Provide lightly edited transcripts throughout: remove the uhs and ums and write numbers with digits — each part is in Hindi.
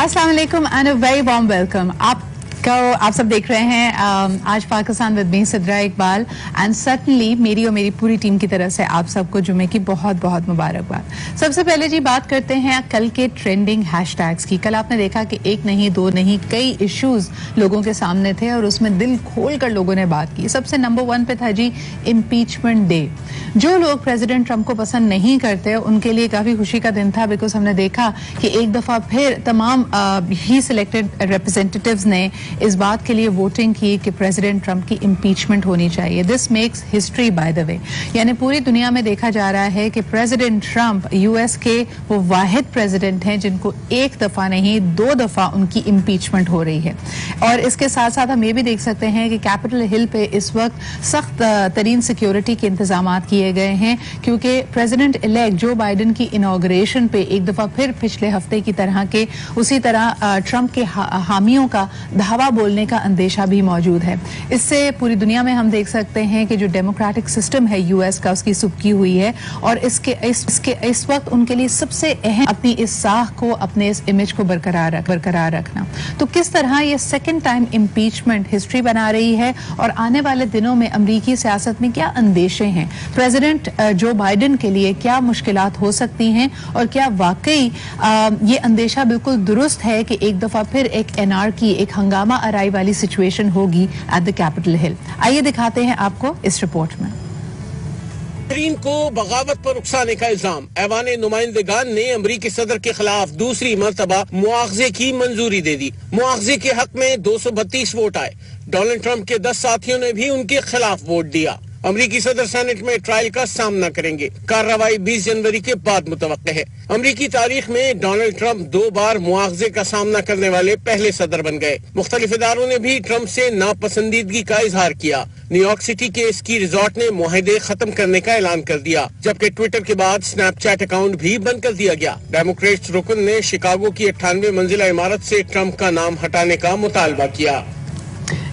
अस्सलाम वालेकुम and a very warm welcome. आप सब देख रहे हैं Aaj Pakistan with me Sidra Iqbal and certainly मेरी और मेरी पूरी टीम की तरफ से आप सबको जुमे की बहुत बहुत मुबारकबाद। सबसे पहले जी बात करते हैं कल के ट्रेंडिंग हैशटैग्स की। कल आपने देखा कि एक नहीं दो नहीं कई इश्यूज लोगों के सामने थे और उसमें दिल खोल कर लोगों ने बात की। सबसे नंबर 1 पे था जी इम्पीचमेंट डे। जो लोग प्रेसिडेंट ट्रंप को पसंद नहीं करते उनके लिए काफी खुशी का दिन था, बिकॉज हमने देखा कि एक दफा फिर तमाम ही सिलेक्टेड रिप्रेजेंटेटिव्स ने इस बात के लिए वोटिंग की कि प्रेसिडेंट ट्रंप की इम्पीचमेंट होनी चाहिए। This makes history by the way, यानी पूरी दुनिया में देखा जा रहा है कि प्रेसिडेंट ट्रंप यूएस के वो वाहिद प्रेसिडेंट हैं जिनको एक दफा नहीं 2 दफा उनकी इम्पीचमेंट हो रही है। और इसके साथ साथ हम ये भी देख सकते हैं कि कैपिटल हिल पे इस वक्त सख्त तरीन सिक्योरिटी के इंतजाम किए गए हैं, क्योंकि प्रेसिडेंट इलेक्ट जो बाइडेन की इनॉग्रेशन पे एक दफा फिर पिछले हफ्ते की तरह के उसी तरह ट्रंप के हामियों का धावा बोलने का अंदेशा भी मौजूद है। इससे पूरी दुनिया में हम देख सकते हैं कि जो डेमोक्रेटिक सिस्टम है यूएस का उसकी सुबकी हुई है और इस वक्त उनके लिए सबसे अहम अपनी इस साख को अपने इस इमेज को बरकरार रखना। तो किस तरह ये सेकेंड टाइम इम्पीचमेंट हिस्ट्री बना रही है और आने वाले दिनों में अमरीकी सियासत में क्या अंदेशे हैं, प्रेसिडेंट जो बाइडेन के लिए क्या मुश्किलात हो सकती हैं और क्या वाकई ये अंदेशा बिल्कुल दुरुस्त है कि एक दफा फिर एक एनार्की एक हंगामा अराई वाली सिचुएशन होगी एट द कैपिटल हिल। आइए दिखाते हैं आपको इस रिपोर्ट में। को बगावत पर उकसाने का इल्जाम। ऐवान नुमाइंदगान ने अमरीकी सदर के खिलाफ दूसरी मर्तबा मुआवजे की मंजूरी दे दी। मुआवजे के हक में 232 वोट आए। डोनाल्ड ट्रंप के 10 साथियों ने भी उनके खिलाफ वोट दिया। अमरीकी सदर सेनेट में ट्रायल का सामना करेंगे। कार्रवाई 20 जनवरी के बाद मुतवक्के है। अमरीकी तारीख में डोनाल्ड ट्रंप 2 बार मुआवजे का सामना करने वाले पहले सदर बन गए। मुख्तलिफ इदारों ने भी ट्रंप से नापसंदीदगी का इजहार किया। न्यूयॉर्क सिटी के स्की रिजॉर्ट ने मुआहदे खत्म करने का ऐलान कर दिया, जबकि ट्विटर के बाद स्नैपचैट अकाउंट भी बंद कर दिया गया। डेमोक्रेट्स रुकन ने शिकागो की 98 मंजिला इमारत से ट्रंप का नाम हटाने का मुतालबा किया।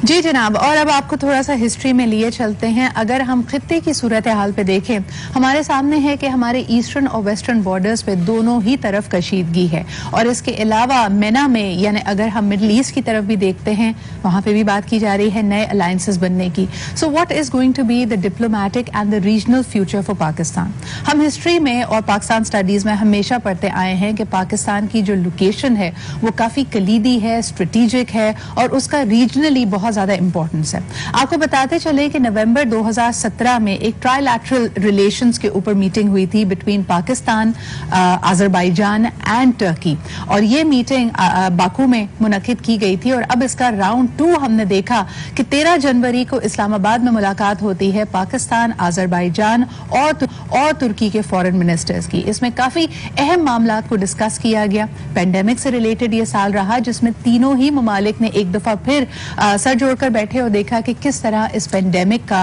जी जनाब, और अब आपको थोड़ा सा हिस्ट्री में लिए चलते हैं। अगर हम खित्ते की सूरत हाल पे देखें, हमारे सामने है कि हमारे ईस्टर्न और वेस्टर्न बॉर्डर्स पे दोनों ही तरफ कशीदगी है और इसके अलावा मेना में, यानी अगर हम मिडल ईस्ट की तरफ भी देखते हैं वहां पे भी बात की जा रही है नए अलायंसेस बनने की। So what is going to be the diplomatic and the regional future for Pakistan. हम हिस्ट्री में और पाकिस्तान स्टडीज में हमेशा पढ़ते आए हैं कि पाकिस्तान की जो लोकेशन है वो काफी कलीदी है, स्ट्रेटेजिक है और उसका रीजनली बहुत ज्यादा इंपॉर्टेंस है। आपको बताते चले कि नवंबर 2017 में एक ट्राइलैटरल रिलेशंस के ऊपर मीटिंग हुई थी between Pakistan, Azerbaijan and Turkey और ये मीटिंग बाकू में मुनक्किद की गई थी। और अब इसका राउंड 2 हमने देखा कि 13 जनवरी को इस्लामाबाद में मुलाकात होती है पाकिस्तान, अजरबैजान और तुर्की के फॉरेन मिनिस्टर्स की। इसमें काफी अहम मामला को डिस्कस किया गया। पेंडेमिक से रिलेटेड ये साल रहा जिसमें तीनों ही ममालिक ने एक दफा फिर सर जोड़कर बैठे और देखा कि किस तरह इस पेंडेमिक का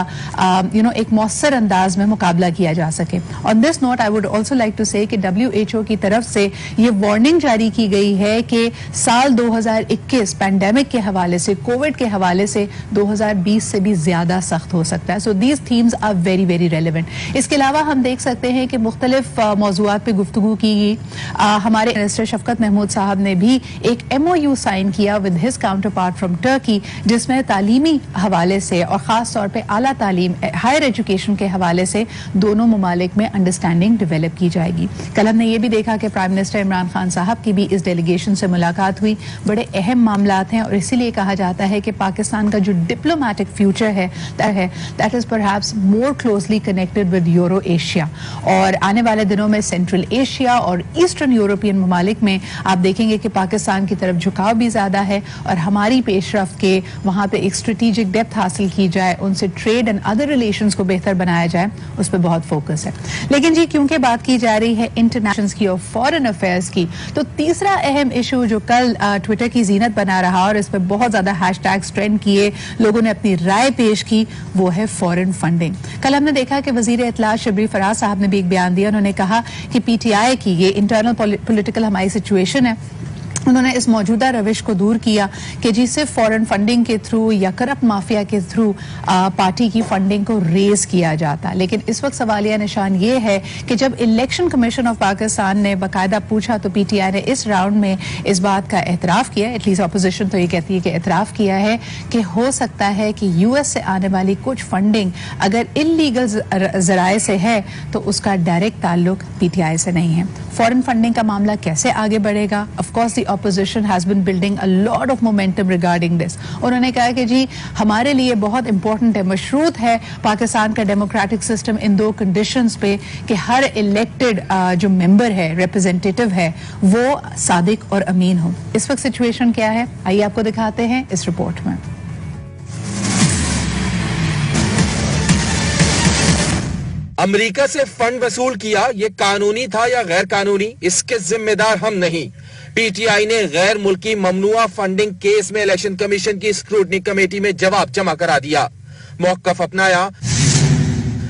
एक मौसर अंदाज में मुकाबला किया जा सके। On this note I would also like to say कि WHO की तरफ से ये वार्निंग जारी की गई है कि साल 2021 पेंडेमिक के हवाले से, कोविड के हवाले से 2020 से भी ज्यादा सख्त हो सकता है। So these themes are very very relevant. इसके अलावा हम देख सकते हैं कि मुख्तलिफ मौज़ूआत पे गुफ्तगू की गई। हमारे मिनिस्टर शफकत महमूद साहब ने भी एक MOU साइन किया with his counter part from Turkey, जिसमें तालीमी हवाले से और खास तौर पे आला तालीम, हायर एजुकेशन के हवाले से दोनों ममालिक में अंडरस्टैंडिंग डेवलप की जाएगी। कल हमने ये भी देखा कि प्राइम मिनिस्टर इमरान खान साहब की भी इस डेलीगेशन से मुलाकात हुई। बड़े अहम मामलात हैं और इसीलिए कहा जाता है कि पाकिस्तान का जो डिप्लोमेटिक फ्यूचर है that is perhaps more closely connected with euro Asia. और आने वाले दिनों में सेंट्रल एशिया और ईस्टर्न यूरोपियन ममालिक में आप देखेंगे कि पाकिस्तान की तरफ झुकाव भी ज्यादा है और हमारी पेशरफ के वहां पे एक स्ट्रेटेजिक डेप्थ हासिल की जाए, उनसे ट्रेड एंड अदर रिलेशंस को बेहतर बनाया जाए, उस पर बहुत फोकस है। लेकिन जी क्योंकि बात की जा रही है इंटरनेशनल की और फॉरेन अफेयर्स की, तो तीसरा अहम इशू जो कल ट्विटर की जीनत बना रहा और इस पर बहुत ज्यादा हैशटैग्स ट्रेंड किए, लोगों ने अपनी राय पेश की, वो है फॉरेन फंडिंग। कल हमने देखा कि वजीर इत्तलात शबरी फराज साहब ने भी एक बयान दिया। उन्होंने कहा कि PTI की ये इंटरनल पॉलिटिकल हमारी सिचुएशन है उन्होंने इस मौजूदा रविश को दूर किया कि जी सिर्फ फॉरेन फंडिंग के थ्रू या करप्ट माफिया के थ्रू पार्टी की फंडिंग को रेज किया जाता। लेकिन इस वक्त सवालिया निशान ये है कि जब इलेक्शन कमीशन ऑफ पाकिस्तान ने बाकायदा पूछा तो पीटीआई ने इस राउंड में इस बात का एतराफ किया, एटलीस्ट अपोजिशन तो ये कहती है कि एतराफ किया है कि हो सकता है कि यूएस से आने वाली कुछ फंडिंग अगर इल्लीगल जराए से है तो उसका डायरेक्ट ताल्लुक पीटीआई से नहीं है। फॉरेन फंडिंग का मामला कैसे आगे बढ़ेगा? Of course the opposition has been building a lot of momentum regarding this। उन्होंने कहा कि जी हमारे लिए बहुत इंपॉर्टेंट है, मशरूत है पाकिस्तान का डेमोक्रेटिक सिस्टम इन दो कंडीशंस पे कि हर इलेक्टेड जो मेंबर है, रिप्रेजेंटेटिव है, वो सादिक और अमीन हो। इस वक्त सिचुएशन क्या है आइए आपको दिखाते हैं इस रिपोर्ट में। अमेरिका से फंड वसूल किया, ये कानूनी था या गैर कानूनी, इसके जिम्मेदार हम नहीं। पीटीआई ने गैर मुल्की ममनुआ फंडिंग केस में इलेक्शन कमीशन की स्क्रूटनी कमेटी में जवाब जमा करा दिया, मौकफ अपनाया।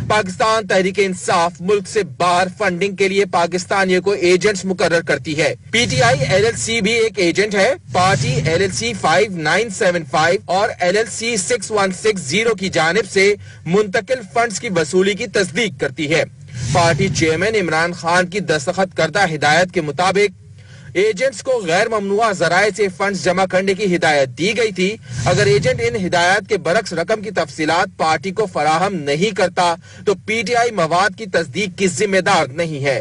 पाकिस्तान तहरीक इंसाफ मुल्क से बाहर फंडिंग के लिए पाकिस्तानियों को एजेंट्स मुकर्रर करती है। पीटीआई एलएलसी भी एक एजेंट है। पार्टी एलएलसी 5975 और एलएलसी 6160 की जानिब से मुंतकिल फंड्स की वसूली की तस्दीक करती है। पार्टी चेयरमैन इमरान खान की दस्तखत करदा हिदायत के मुताबिक एजेंट्स को गैर ममनुआ जराए से फंड्स जमा करने की हिदायत दी गई थी। अगर एजेंट इन हिदायत के बरक्स रकम की तफसीलात पार्टी को फराहम नहीं करता तो पीटीआई मवाद की तस्दीक की जिम्मेदार नहीं है।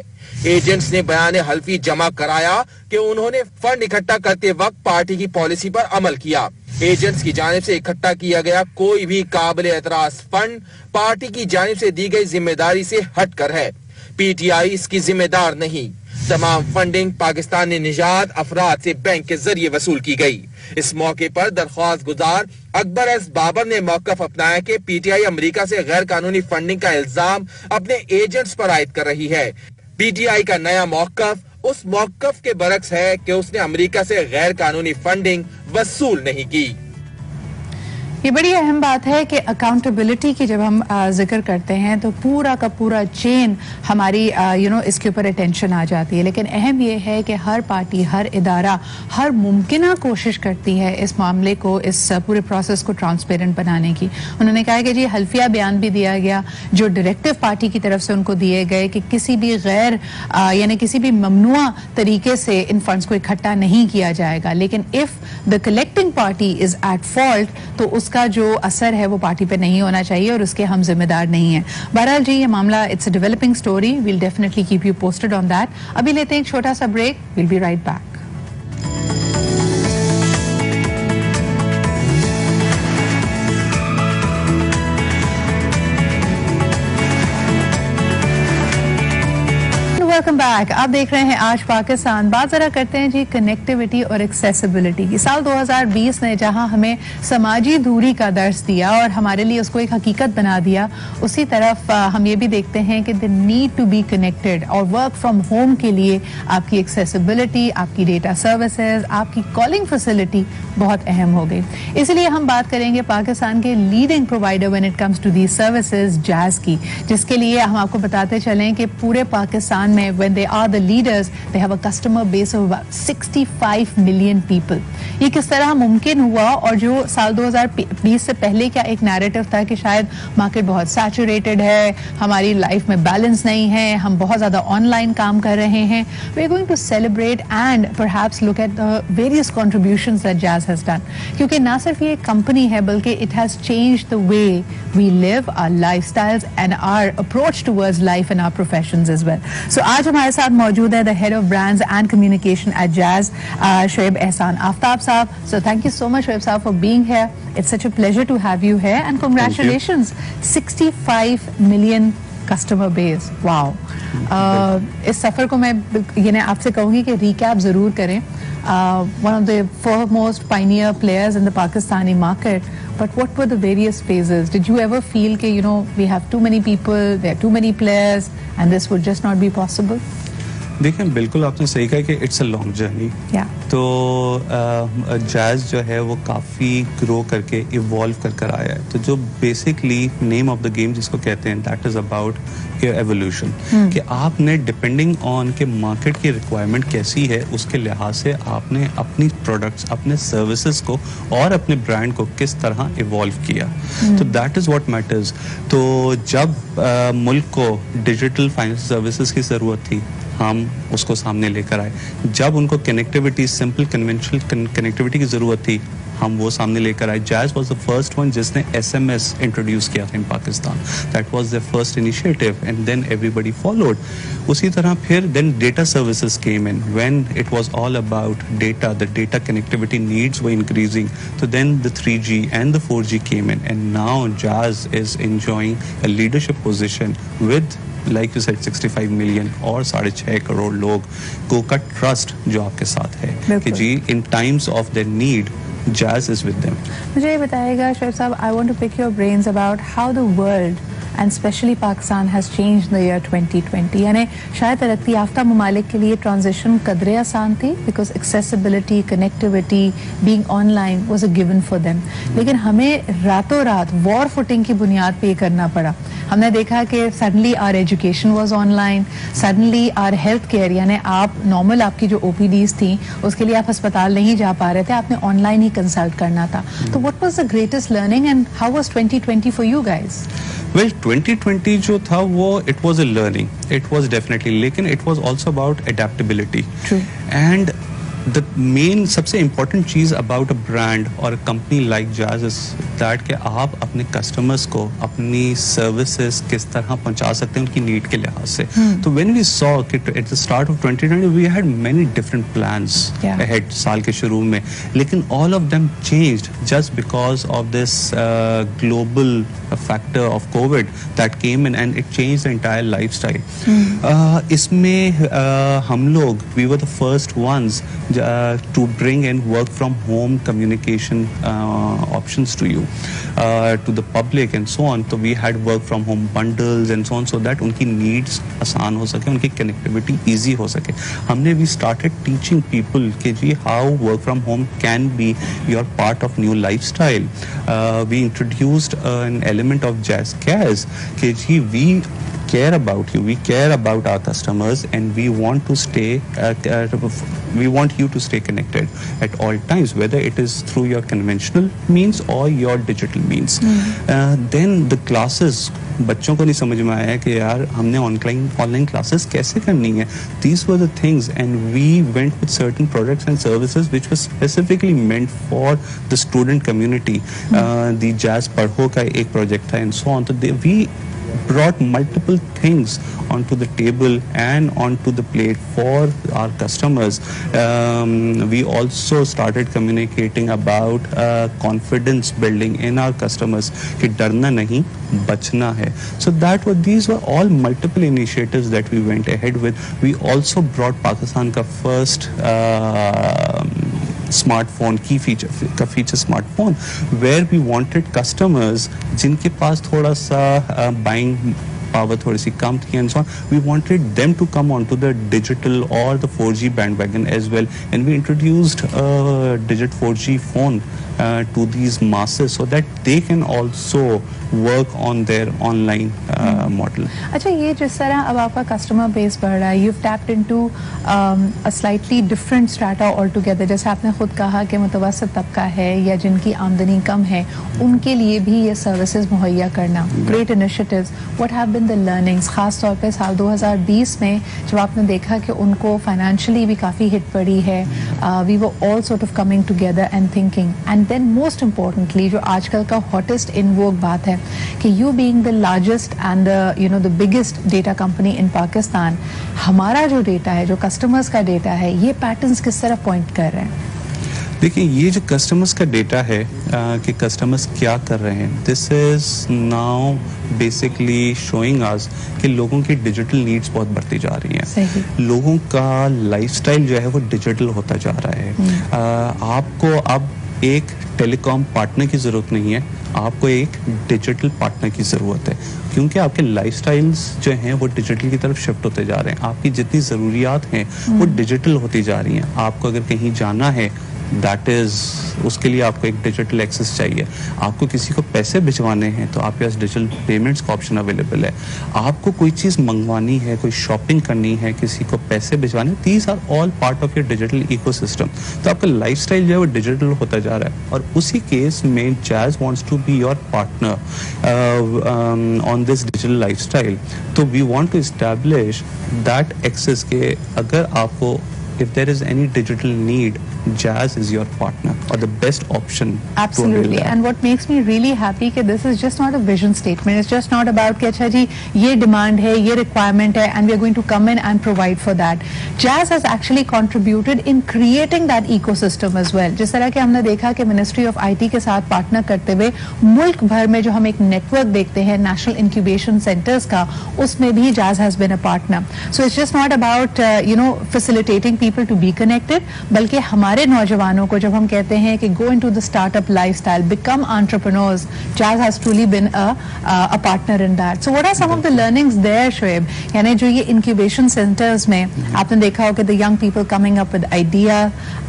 एजेंट्स ने बयान हल्फी जमा कराया कि उन्होंने फंड इकट्ठा करते वक्त पार्टी की पॉलिसी पर अमल किया। एजेंट्स की जानिब से इकट्ठा किया गया कोई भी काबिल एतराज फंड पार्टी की जानिब से दी गई जिम्मेदारी से हटकर है। पीटीआई इसकी जिम्मेदार नहीं। तमाम फंडिंग पाकिस्तानी निजात अफराद से बैंक के जरिए वसूल की गई। इस मौके पर दरख्वास्त गुजार अकबर एस बाबर ने मौकफ अपनाया कि पीटीआई अमेरिका से गैर कानूनी फंडिंग का इल्जाम अपने एजेंट्स पर आयद कर रही है। पीटीआई का नया मौकफ उस मौकफ के बरक्स है कि उसने अमेरिका से गैर कानूनी फंडिंग वसूल नहीं की। ये बड़ी अहम बात है कि अकाउंटेबिलिटी की जब हम जिक्र करते हैं तो पूरा का पूरा चेन हमारी इसके ऊपर अटेंशन आ जाती है। लेकिन अहम ये है कि हर पार्टी, हर इदारा हर मुमकिना कोशिश करती है इस मामले को, इस पूरे प्रोसेस को ट्रांसपेरेंट बनाने की। उन्होंने कहा कि जी हल्फिया बयान भी दिया गया जो डायरेक्टिव पार्टी की तरफ से उनको दिए गए कि किसी भी गैर यानी किसी भी ममनुआ तरीके से इन फंड्स को इकट्ठा नहीं किया जाएगा। लेकिन if the collecting party is at fault तो उसका जो असर है वो पार्टी पे नहीं होना चाहिए और उसके हम जिम्मेदार नहीं हैं। बहरहाल जी ये मामला it's a developing story, we'll definitely keep you posted on that. अभी लेते हैं एक छोटा सा break, will be right back. Welcome back. आप देख रहे हैं आज पाकिस्तान। बात जरा करते हैं जी कनेक्टिविटी और एक्सेसिबिलिटी की। साल 2020 ने जहां हमें समाजी दूरी का दर्स दिया और हमारे लिए उसको एक हकीकत बना दिया, उसी तरफ हम ये भी देखते हैं कि the need to be connected और वर्क फ्रॉम होम के लिए आपकी एक्सेसिबिलिटी, आपकी डेटा सर्विसेज, आपकी कॉलिंग फैसिलिटी बहुत अहम हो गई। इसलिए हम बात करेंगे पाकिस्तान के leading provider when it comes to the services Jazz की, जिसके लिए हम आपको बताते चलें कि पूरे पाकिस्तान में when they are the leaders, they have a customer base of about 65 million people. ये किस तरह मुमकिन हुआ? और जो साल 2020 से पहले क्या एक नैरेटिव था कि शायद मार्केट बहुत सैचुरेटेड है, हमारी लाइफ में बैलेंस नहीं है, हम बहुत ज्यादा ऑनलाइन काम कर रहे हैं। We are going to celebrate and perhaps look at the various contributions that Jazz has done. क्योंकि ना सिर्फ ये कंपनी है बल्कि it has changed the way we live, our lifestyles and our approach towards life and our professions as well. So आज हमारे साथ मौजूद है the head of brands and communication at Jazz, Shoaib Ehsan Aftab sahab. So thank you so much Shoaib sahab for being here. It's such a pleasure to have you here and congratulations. 65 million customer base, wow. इस सफर को मैं आपसे कहूंगी कि रिकैप जरूर करें। One of the foremost pioneer players in the Pakistani market, but what were the various phases? Did you ever feel that we have too many people, there are too many players and this would just not be possible? देखिए बिल्कुल आपने सही कहा कि इट्स अ लॉन्ग जर्नी। तो जैज़ जो है वो काफ़ी ग्रो करके इवॉल्व कर आया है। तो जो basically name of the game जिसको कहते हैं दैट इज़ अबाउट एवोल्यूशन, कि आपने डिपेंडिंग ऑन के मार्केट की रिक्वायरमेंट कैसी है उसके लिहाज से आपने अपनी प्रोडक्ट्स, अपने सर्विसेज को और अपने ब्रांड को किस तरह इवॉल्व किया। तो दैट इज़ व्हाट मैटर्स। तो जब मुल्क को डिजिटल फाइनेंशियल सर्विसेज की ज़रूरत थी, हम उसको सामने लेकर आए। जब उनको कनेक्टिविटी, सिंपल कन्वेंशनल कनेक्टिविटी की ज़रूरत थी, हम वो सामने लेकर आए। Jazz was the first one जिसने SMS इंट्रोड्यूस किया था in Pakistan. That was the first initiative and then everybody followed. उसी तरह फिर then data services came in when it was all about data, the data connectivity needs were increasing. तो then the 3G and the 4G came in and now Jazz is enjoying a leadership position with like you said 65 million और 6.5 करोड़ लोग को का ट्रस्ट जो आपके साथ है कि जी in times of their need Jazz is with them. मुझे ये बताइएगा शोएब साहब, I want to pick your brains about how the world and especially Pakistan has changed in the year 2020. यानी शायद तरक्की याफ्ता ममालिक के लिए ट्रांजिशन कदरे आसान थी because accessibility, connectivity, being online was a given for them. लेकिन हमें रातों रात वॉर फुटिंग की बुनियाद पे ये करना पड़ा। हमने देखा कि suddenly our education was online, suddenly our health care, यानी आप नॉर्मल आपकी जो OPDs थी उसके लिए आप अस्पताल नहीं जा पा रहे थे, आपने ऑनलाइन ही कंसल्ट करना था। तो what was the greatest learning and how was 2020 for you guys? Well, 2020 जो था वो it was a learning, it was definitely, लेकिन it was also about adaptability. True. And the main सबसे important cheese about a brand or a company like Jazz is that कि आप अपने customers को अपनी services किस तरह पहुंचा सकते हैं उनकी need के लिहाज से। तो when we saw कि at the start of 2020 we had many different plans ahead साल के शुरू में, लेकिन all of them changed just because of this global factor of COVID that came in and it changed the entire lifestyle. इसमें हम लोग we were the first ones to bring in work from home communication options to you, to the public and so on. So we had work from home bundles and so on so that उनकी needs आसान हो सके, उनकी connectivity easy हो सके। हमने we started teaching people कि जी how work from home can be your part of new lifestyle. We introduced an element of Jazz Cares कि जी we care about you, we care about our customers and we want to stay we want you to stay connected at all times, whether it is through your conventional means or your digital means. Then the classes, बच्चों को नहीं समझ में आया कि यार हमने ऑनलाइन क्लासेस कैसे करनी है। These were the things and we went with certain products and services which were specifically meant for the student community. The Jazz Padho का एक प्रोजेक्ट था and so on. So we brought multiple things onto the table and onto the plate for our customers. We also started communicating about confidence building in our customers कि डरना नहीं, बचना है. So these were all multiple initiatives that we went ahead with. We also brought Pakistan का first स्मार्टफोन की feature smartphone where we wanted customers जिनके पास थोड़ा सा बाइंग पावर थोड़ी सी कम थी and so on, we wanted them to come onto the digital or the 4G bandwagon as well, and we introduced a digit 4G phone to these masses so that they can also work on their online model. अच्छा, ये जिस तरह अब आपका कस्टमर बेस बढ़ रहा है, you've tapped into a slightly different strata altogether. जैसे आपने खुद कहा कि मुतवस्सित तबका है या जिनकी आमदनी कम है उनके लिए भी ये सर्विसेज मुहैया करना, great initiatives. What have been the learnings? खास तौर पे साल 2020 में जब आपने देखा कि उनको फाइनेंशियली भी काफ़ी हिट पड़ी है, we were all sort of coming together and thinking, and then most importantly जो आजकल का hottest in vogue बात है कि you being the largest and the biggest data company in Pakistan, हमारा जो डेटा है, जो कस्टमर्स का डेटा है, ये पैटर्न्स किस तरह पॉइंट कर रहे हैं? देखिए, ये जो कस्टमर्स का डेटा है कि कस्टमर्स क्या कर रहे हैं, this is now basically showing us कि लोगों की डिजिटल नीड्स बहुत बढ़ती जा रही हैं। लोगों का लाइफस्टाइल जो है वो डिजिटल होता जा रहा है। आपको अब एक टेलीकॉम पार्टनर की ज़रूरत नहीं है, आपको एक डिजिटल पार्टनर की ज़रूरत है, क्योंकि आपके लाइफस्टाइल्स जो हैं वो डिजिटल की तरफ शिफ्ट होते जा रहे हैं। आपकी जितनी ज़रूरियात हैं वो डिजिटल होती जा रही हैं। आपको अगर कहीं जाना है, दैट इज़ उसके लिए आपको एक डिजिटल एक्सेस चाहिए। आपको किसी को पैसे भिजवाने हैं तो आपके पास डिजिटल पेमेंट्स का ऑप्शन अवेलेबल है। आपको कोई चीज़ मंगवानी है, कोई शॉपिंग करनी है, किसी को पैसे भिजवाने, these are all part of your digital ecosystem. तो आपका लाइफस्टाइल जो है वो डिजिटल होता जा रहा है, और उसी केस में Jazz wants to be your partner on this digital lifestyle. तो we want to establish that access के अगर आपको if there is any digital need, Jazz is your partner or the best option. Absolutely. And what makes me really happy that this is just not a vision statement. It's just not about कि अच्छा जी ये demand है, ये requirement है, and we are going to come in and provide for that. Jazz has actually contributed in creating that ecosystem as well. जिस तरह के हमने देखा कि Ministry of IT के साथ पार्टनर करते हुए मुल्क भर में जो हम एक नेटवर्क देखते हैं National Incubation Centers का, उसमें भी Jazz has been a partner. So it's just not about facilitating people to be connected, बल्कि हमारे नौजवानों को जब हम कहते हैं कि go into the startup lifestyle, become entrepreneurs, Jazz has truly been a partner in that. So what are some of the learnings there, Shoaib? यानी जो ये incubation centers में आपने देखा हो कि the young people coming up with idea,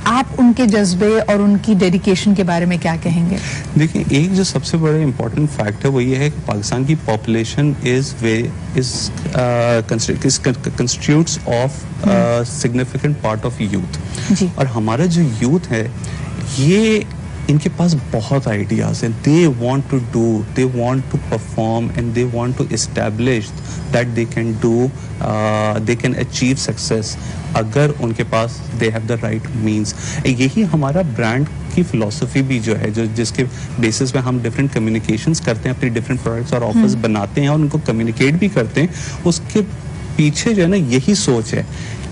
आप उनके जज्बे और उनकी डेडिकेशन के बारे में क्या कहेंगे? देखिए, एक जो सबसे बड़ा इम्पोर्टेंट फैक्ट है वो ये है कि पाकिस्तान की population constitutes of significant part of youth, और हमारा जो यूथ है ये इनके पास बहुत आइडियाज हैं। They want to do, they want to perform and they want to establish that they can do, they can achieve success अगर उनके पास they have the right means. यही हमारा ब्रांड की फिलॉसफी भी जो है, जो जिसके बेसिस पे हम डिफरेंट कम्युनिकेशंस करते हैं, अपनी डिफरेंट प्रोडक्ट्स और ऑफर्स बनाते हैं और उनको कम्युनिकेट भी करते हैं, उसके पीछे जो है ना यही सोच है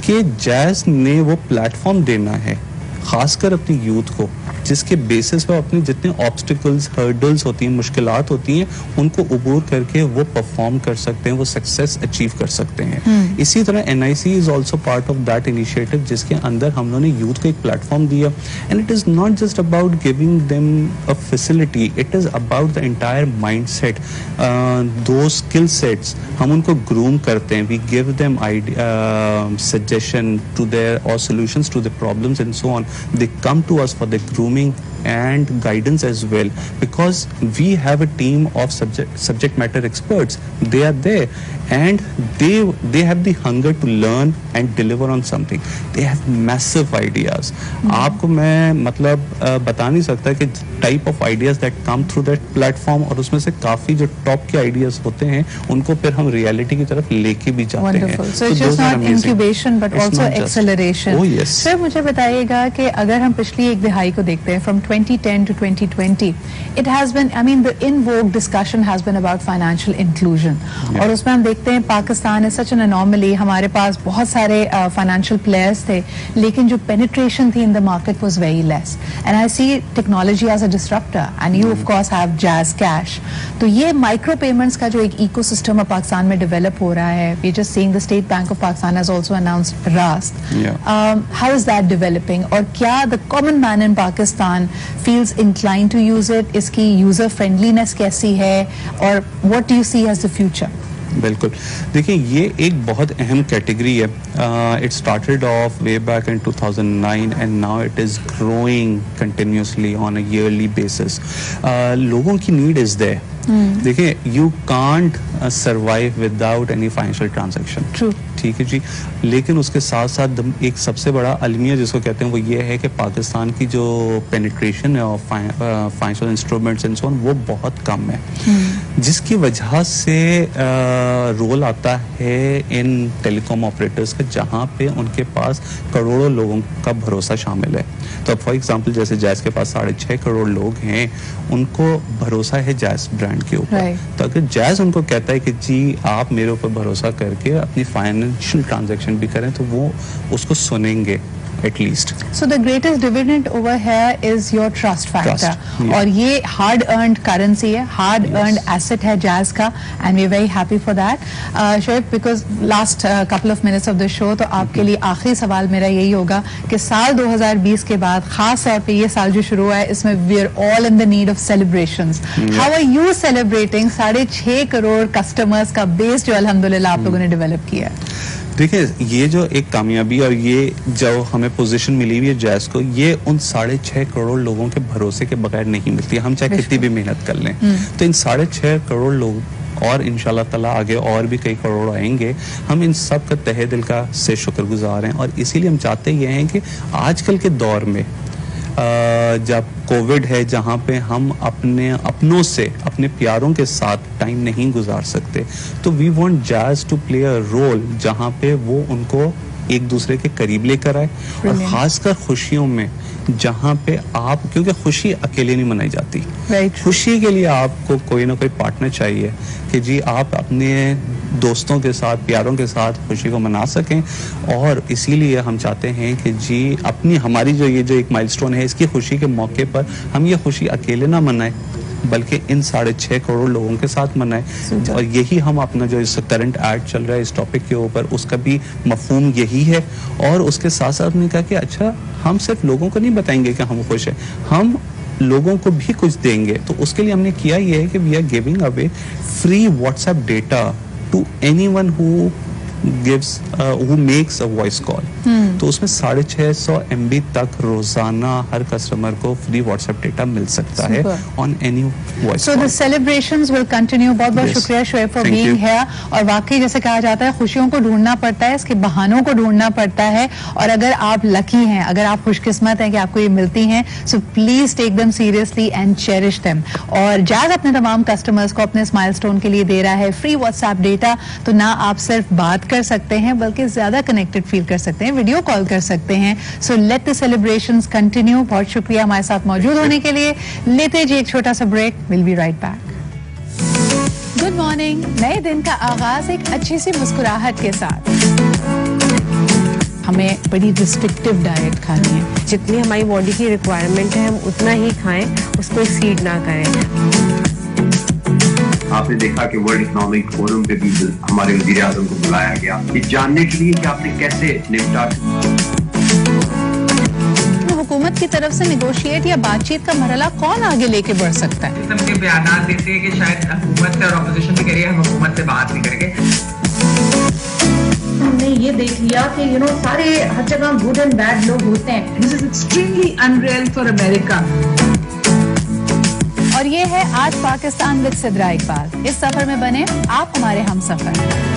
कि जैज़ ने वो प्लेटफॉर्म देना है खासकर अपनी यूथ को, जिसके बेसिस पे अपनी जितने ऑब्स्टिकल्स, हर्डल्स होती हैं, मुश्किलात होती हैं, उनको अबूर करके वो परफॉर्म कर सकते हैं, वो सक्सेस अचीव कर सकते हैं। इसी तरह NIC is also part of that initiative, जिसके अंदर हम लोगों ने यूथ को एक प्लेटफॉर्म दिया। And it is not just about giving them a facility, it is about the entire mind set, दो स्किल सेट्स हम उनको ग्रूम करते हैं। We give them suggestion to their or solutions to the problems and so on. They come to us for the grooming and guidance as well, because we have a team of subject matter experts. They are there and they have the hunger to learn and deliver on something. They have massive ideas. आपको मैं मतलब बता नहीं सकता कि type of ideas that come through that platform, और उसमें से काफी जो top के ideas होते हैं उनको फिर हम reality की तरफ लेके भी जाते हैं। Wonderful. So it's just not incubation but also acceleration. Oh yes. Sir मुझे बताइएगा कि अगर हम पिछली एक दिहाई को देखते हैं from 2010 to 2020, it has been, I mean, the in vogue discussion has been about financial inclusion. और उसमें हम देखते हैं Pakistan is such an anomaly. हमारे पास बहुत सारे financial players थे, लेकिन जो penetration थी in the market was very less. And I see technology as a disruptor, and you of course have Jazz Cash. तो ये micro payments का जो एक ecosystem अब पाकिस्तान में develop हो रहा है, we're just seeing the State Bank of Pakistan has also announced Rast. How is that developing? और क्या the common man in Pakistan feels inclined to use it? इसकी user friendliness कैसी है? और what do you see as the future? बिल्कुल, देखिए ये एक बहुत अहम कैटेगरी है। It started off way back in 2009 and now it is growing continuously on a yearly basis. लोगों की नीड इज़ देयर। देखिए, you can't survive without any financial transaction, ठीक है जी, लेकिन उसके साथ साथ एक सबसे बड़ा अलमिया जिसको कहते हैं वो ये है कि पाकिस्तान की जो पेनिट्रेशन है of financial instruments and so on वो बहुत कम है, जिसकी वजह से रोल आता है इन टेलीकॉम ऑपरेटर्स का, जहाँ पे उनके पास करोड़ों लोगों का भरोसा शामिल है। तो फॉर एग्जांपल जैसे जैज़ के पास 6.5 करोड़ लोग हैं, उनको भरोसा है जैज़ ब्रांड के ऊपर। तो अगर जैज़ उनको कहता है कि जी आप मेरे ऊपर भरोसा करके अपनी फाइनेंशियल ट्रांजैक्शन भी करें, तो वो उसको सुनेंगे, at least. So the greatest dividend over here is your trust factor. Trust, yeah. और ये hard earned currency है, hard earned asset है Jazz का, and we're very happy for that. Shoaib, because last couple of minutes of the show, तो आपके लिए आखिरी सवाल मेरा यही होगा कि साल 2020 के बाद खास तौर पे ये साल जो शुरू हुआ है, इसमें we are all in the need of celebrations. How are you celebrating 6.5 crore customers का बेस जो अल्हम्दुलिल्लाह आप लोगों ने डेवलप किया है? देखिए, ये जो एक कामयाबी और ये जो हमें पोजीशन मिली हुई है जैज़ को, ये उन 6.5 करोड़ लोगों के भरोसे के बगैर नहीं मिलती, हम चाहे कितनी भी मेहनत कर लें। तो इन 6.5 करोड़ लोग और इंशाल्लाह ताला आगे और भी कई करोड़ आएंगे, हम इन सब का तहे दिल का से शुक्रगुजार हैं। और इसीलिए हम चाहते ये हैं कि आजकल के दौर में जब कोविड है, जहाँ पे हम अपने अपनों से, अपने प्यारों के साथ टाइम नहीं गुजार सकते, तो we want Jazz to play a role जहाँ पे वो उनको एक दूसरे के करीब लेकर आए। और खासकर खुशियों में, जहाँ पे आप, क्योंकि खुशी अकेले नहीं मनाई जाती, खुशी के लिए आपको कोई ना कोई पार्टनर चाहिए कि जी आप अपने दोस्तों के साथ, प्यारों के साथ खुशी को मना सकें। और इसीलिए हम चाहते हैं कि जी हमारी जो ये जो एक माइलस्टोन है, इसकी खुशी के मौके पर हम ये खुशी अकेले ना मनाएं, बल्कि इन 6.5 करोड़ लोगों के साथ मनाएं। और यही हम अपना जो इस करंट ऐड चल रहा है इस टॉपिक के ऊपर, उसका भी मफहूम यही है। और उसके साथ साथ हमने कहा कि अच्छा, हम सिर्फ लोगों को नहीं बताएंगे कि हम खुश हैं, हम लोगों को भी कुछ देंगे। तो उसके लिए हमने किया ये है कि we are giving away free WhatsApp data to anyone who makes a voice call. तो उसमें 650 MB तक रोजाना हर कस्टमर को फ्री व्हाट्सएप डेटा मिल सकता है on any voice call. So the celebrations will continue. बहुत बहुत शुक्रिया शोएब फॉर बीइंग हियर। और वाकई जैसे कहा जाता है, खुशियों को ढूंढना पड़ता है, इसके बहानों को ढूंढना पड़ता है। और अगर आप लकी हैं, अगर आप खुशकिस्मत हैं कि आपको ये मिलती हैं, so please take them seriously and cherish them. और जैज़ अपने तमाम कस्टमर्स को अपने इस माइलस्टोन के लिए दे रहा है फ्री व्हाट्सएप डेटा। तो ना आप सिर्फ बात कर सकते हैं, बल्कि ज्यादा कनेक्टेड फील कर सकते हैं, वीडियो कॉल कर सकते हैं। So let the celebrations continue. बहुत शुक्रिया हमारे साथ मौजूद होने के लिए। लेते जी एक छोटा सा break, will be right back. Good morning. नए दिन का आगाज एक अच्छी सी मुस्कुराहट के साथ। हमें बड़ी रिस्ट्रिक्टिव डाइट खानी है, जितनी हमारी बॉडी की रिक्वायरमेंट है हम उतना ही खाएं, उसको एक्सीड ना करें। आपने देखा कि वर्ल्ड इकोनॉमिक फोरम पे भी हमारे वजीर आजम को बुलाया गया, ये जानने के लिए कि आपने कैसे निपटा। हुकूमत की तरफ से निगोशिएट या बातचीत का मरहला कौन आगे लेके बढ़ सकता है? किस्म के बयान देते हैं कि शायद हुकूमत से और ऑपोजिशन भी करिए, हम हुकूमत से बात नहीं करेंगे। हमने ये देख लिया कि सारे हर जगह गुड एंड बैड लोग होते हैं। This is extremely unreal for America. और ये है आज पाकिस्तान विद सिद्रा इकबाल। इस सफर में बने आप हमारे हम सफर।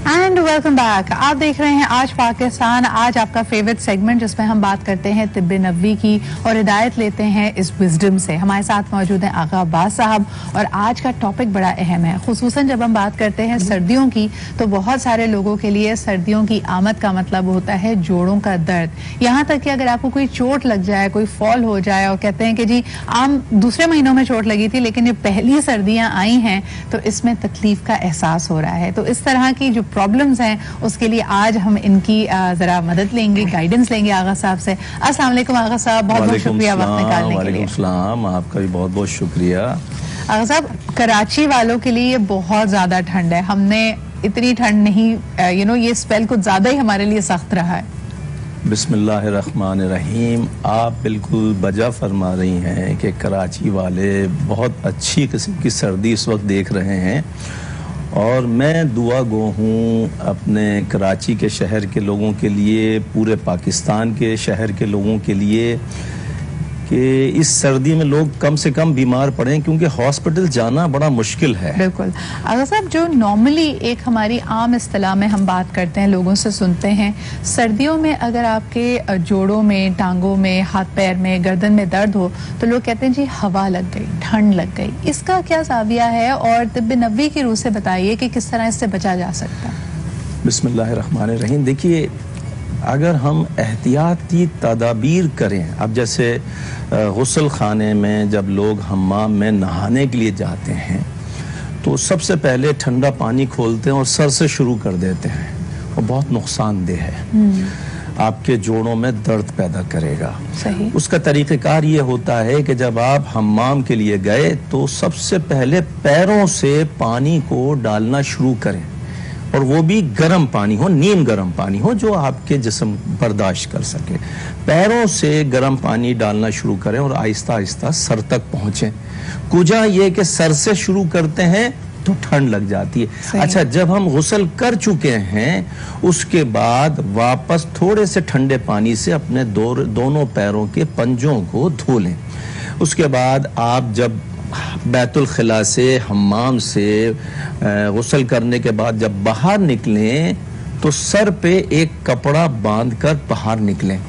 And welcome back. आप देख रहे हैं आज पाकिस्तान। आज आपका फेवरेट सेगमेंट जिसमें हम बात करते हैं तिब्बे नबवी की और हिदायत लेते हैं इस विजडम से। हमारे साथ मौजूद हैं आगा अब्बास साहब। और आज का टॉपिक बड़ा अहम है, खुसूसन जब हम बात करते हैं सर्दियों की, तो बहुत सारे लोगों के लिए सर्दियों की आमद का मतलब होता है जोड़ों का दर्द। यहाँ तक कि अगर आपको कोई चोट लग जाए, कोई फॉल हो जाए और कहते हैं कि जी आम दूसरे महीनों में चोट लगी थी, लेकिन ये पहली सर्दियां आई हैं तो इसमें तकलीफ का एहसास हो रहा है। तो इस तरह की जो प्रॉब्लम्स हैं उसके लिए आज हम इनकी जरा मदद लेंगे, गाइडेंस लेंगे आगा साहब से। अस्सलाम वालेकुम आगा साहब, बहुत बहुत शुक्रिया वक्त निकालने के लिए। वालेकुम, आपका भी बहुत बहुत शुक्रिया। आगा साहब, कराची वालों के लिए ये बहुत ज्यादा ठंड है। हमने इतनी ठंड नहीं, ये स्पेल कुछ ज्यादा ही हमारे लिए सख्त रहा है। बिस्मिल्लाहिर्रहमानिर्रहीम। आप बिल्कुल बजा फरमा रही हैं कि कराची वाले बहुत अच्छी किस्म की सर्दी इस वक्त देख रहे हैं। और मैं दुआ गो हूँ अपने कराची के शहर के लोगों के लिए, पूरे पाकिस्तान के शहर के लोगों के लिए, कि इस सर्दी में लोग कम से कम बीमार पड़ें, क्योंकि हॉस्पिटल जाना बड़ा मुश्किल है। बिल्कुल आगा साहब, जो नॉर्मली एक हमारी आम इस्तिलाह में हम बात करते हैं, लोगों से सुनते हैं, सर्दियों में अगर आपके जोड़ों में, टांगों में, हाथ पैर में, गर्दन में दर्द हो तो लोग कहते हैं जी हवा लग गई, ठंड लग गई। इसका क्या जाविया है और तिब्बे नबवी की रूह से बताइए कि किस तरह इससे बचा जा सकता है। बिस्मिल्लाहिर्रहमानिर्रहीम। देखिए, अगर हम एहतियाती तदाबीर करें, अब जैसे गुस्ल खाने में जब लोग हम्माम में नहाने के लिए जाते हैं तो सबसे पहले ठंडा पानी खोलते हैं और सर से शुरू कर देते हैं और बहुत नुकसानदेह है, आपके जोड़ों में दर्द पैदा करेगा। सही। उसका तरीक़ेकार ये होता है कि जब आप हम्माम के लिए गए तो सबसे पहले पैरों से पानी को डालना शुरू करें, और वो भी गर्म पानी हो, नीम गर्म पानी हो जो आपके जिस्म बर्दाश्त कर सके। पैरों से गर्म पानी डालना शुरू करें और आहिस्ता आहिस्ता सर तक पहुंचें। कुजा ये कि सर से शुरू करते हैं तो ठंड लग जाती है। अच्छा, जब हम गुस्ल कर चुके हैं उसके बाद वापस थोड़े से ठंडे पानी से अपने दोनों पैरों के पंजों को धो लें। उसके बाद आप जब बैतुल खिला से, हम्माम से गुस्ल करने के बाद जब बाहर निकलें तो सर पे एक कपड़ा बांधकर बाहर निकलें।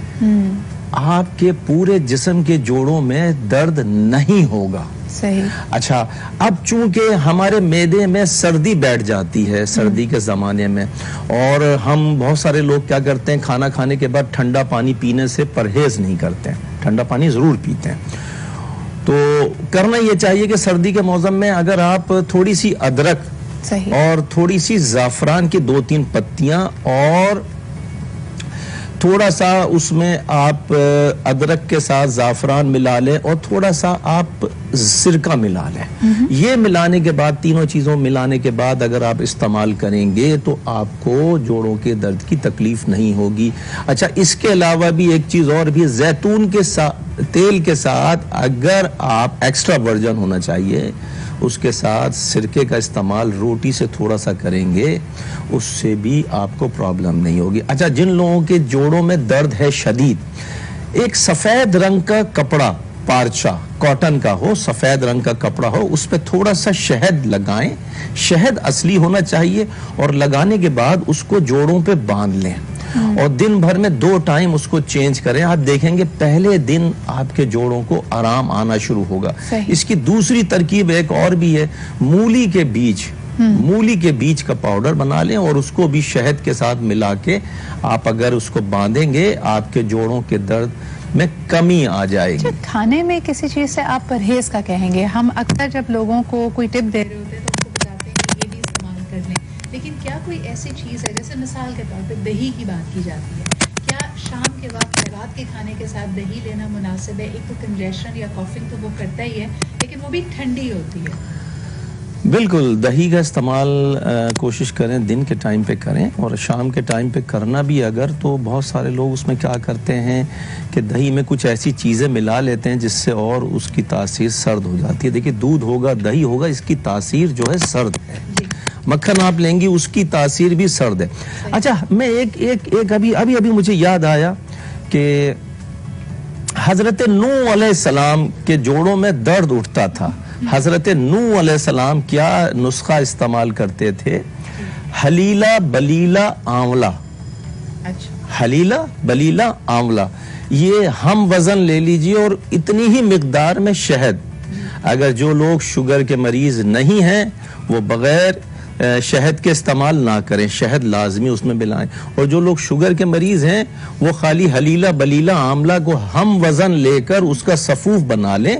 आपके पूरे जिस्म के जोड़ों में दर्द नहीं होगा। सही। अच्छा, अब चूंकि हमारे मैदे में सर्दी बैठ जाती है सर्दी के ज़माने में, और हम बहुत सारे लोग क्या करते हैं, खाना खाने के बाद ठंडा पानी पीने से परहेज नहीं करते हैं, ठंडा पानी ज़रूर पीते हैं। तो करना ये चाहिए कि सर्दी के मौसम में अगर आप थोड़ी सी अदरक और थोड़ी सी ज़ाफ़रान की 2-3 पत्तियां और थोड़ा सा उसमें आप अदरक के साथ ज़ाफ़रान मिला लें और थोड़ा सा आप सिरका मिला लें। ये मिलाने के बाद, तीनों चीज़ों मिलाने के बाद अगर आप इस्तेमाल करेंगे तो आपको जोड़ों के दर्द की तकलीफ नहीं होगी। अच्छा, इसके अलावा भी एक चीज़ और भी, जैतून के तेल के साथ अगर आप एक्स्ट्रा वर्जन होना चाहिए, उसके साथ सिरके का इस्तेमाल रोटी से थोड़ा सा करेंगे, उससे भी आपको प्रॉब्लम नहीं होगी। अच्छा, जिन लोगों के जोड़ों में दर्द है शदीद, एक सफ़ेद रंग का कपड़ा, पारचा कॉटन का हो, सफ़ेद रंग का कपड़ा हो, उस पर थोड़ा सा शहद लगाएं, शहद असली होना चाहिए, और लगाने के बाद उसको जोड़ों पे बांध लें और दिन भर में 2 टाइम उसको चेंज करें। आप देखेंगे पहले दिन आपके जोड़ों को आराम आना शुरू होगा। इसकी दूसरी तरकीब एक और भी है, मूली के बीज का पाउडर बना लें और उसको भी शहद के साथ मिला के आप अगर उसको बांधेंगे, आपके जोड़ों के दर्द में कमी आ जाएगी। खाने में किसी चीज से आप परहेज का कहेंगे, हम अक्सर जब लोगों को कोई टिप दे रहे होते हैं तो उनको बताते हैं कि ये भी इस्तेमाल कर लें, लेकिन क्या कोई ऐसी चीज़ है, जैसे मिसाल के तौर पे दही की बात की जाती है, क्या शाम के वक्त रात के खाने के साथ दही लेना मुनासिब है? एक तो कंजेशन या कॉफिंग तो वो करता ही है, लेकिन वो भी ठंडी होती है। बिल्कुल, दही का इस्तेमाल कोशिश करें दिन के टाइम पे करें, और शाम के टाइम पे करना भी अगर, तो बहुत सारे लोग उसमें क्या करते हैं कि दही में कुछ ऐसी चीज़ें मिला लेते हैं जिससे और उसकी तासीर सर्द हो जाती है। देखिए, दूध होगा, दही होगा, इसकी तासीर जो है सर्द है। मक्खन आप लेंगी, उसकी तासीर भी सर्द है। अच्छा, मैं एक अभी मुझे याद आया कि हजरत नूह अलैहिस्सलाम के जोड़ों में दर्द उठता था। हजरत नूह अलैहिस्सलाम क्या नुस्खा इस्तेमाल करते थे? हलीला बलीला आंवला। हलीला बलीला आंवला, ये हम वजन ले लीजिए और इतनी ही मिकदार में शहद। अगर जो लोग शुगर के मरीज नहीं हैं वो बगैर शहद के इस्तेमाल ना करें, शहद लाजमी उसमें मिलाएं। और जो लोग शुगर के मरीज हैं वो खाली हलीला बलीला आंवला को हम वजन लेकर उसका सफूफ बना लें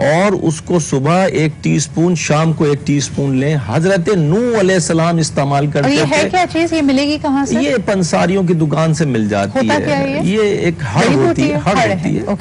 और उसको सुबह 1 टीस्पून, शाम को 1 टीस्पून लें। हजरत नूह अलैहिस्सलाम इस्तेमाल करते थे। है क्या चीज, ये मिलेगी कहाँ से? ये पंसारियों की दुकान से मिल जाती है। ये एक हड़ होती है,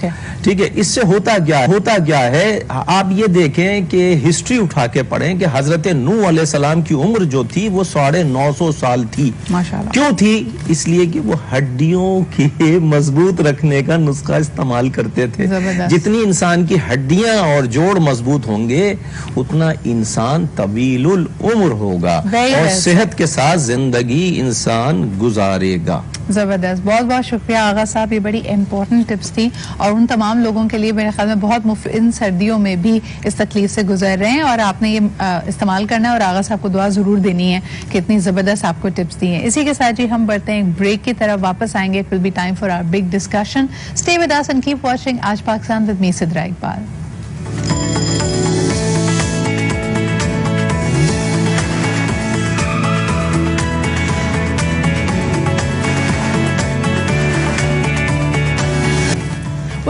ठीक है। इससे होता क्या है, आप ये देखें कि हिस्ट्री उठा के पढ़ें कि हजरत नूह अलैहिस्सलाम की उम्र जो थी वो 950 साल थी। माशाअल्लाह। क्यों थी? इसलिए कि वो हड्डियों के मजबूत रखने का नुस्खा इस्तेमाल करते थे। जितनी इंसान की हड्डियां और जोड़ मजबूत होंगे उतना इंसान तवीलुल उम्र होगा और सेहत के साथ जिंदगी इंसान गुजारेगा। ज़बरदस्त, बहुत बहुत शुक्रिया आगा साहब, ये बड़ी इंपॉर्टेंट टिप्स थी और उन तमाम लोगों के लिए मेरे ख्याल में बहुत मुफ्त, इन सर्दियों में भी इस तकलीफ से गुजर रहे हैं और आपने ये इस्तेमाल करना है और आगा साहब को दुआ ज़रूर देनी है कि इतनी ज़बरदस्त आपको टिप्स दी हैं। इसी के साथ जी हम बढ़ते हैं एक ब्रेक की तरफ, वापस आएंगे। It will be time for our big discussion. Stay with us and keep watching Aaj Pakistan with me Sidra Iqbal.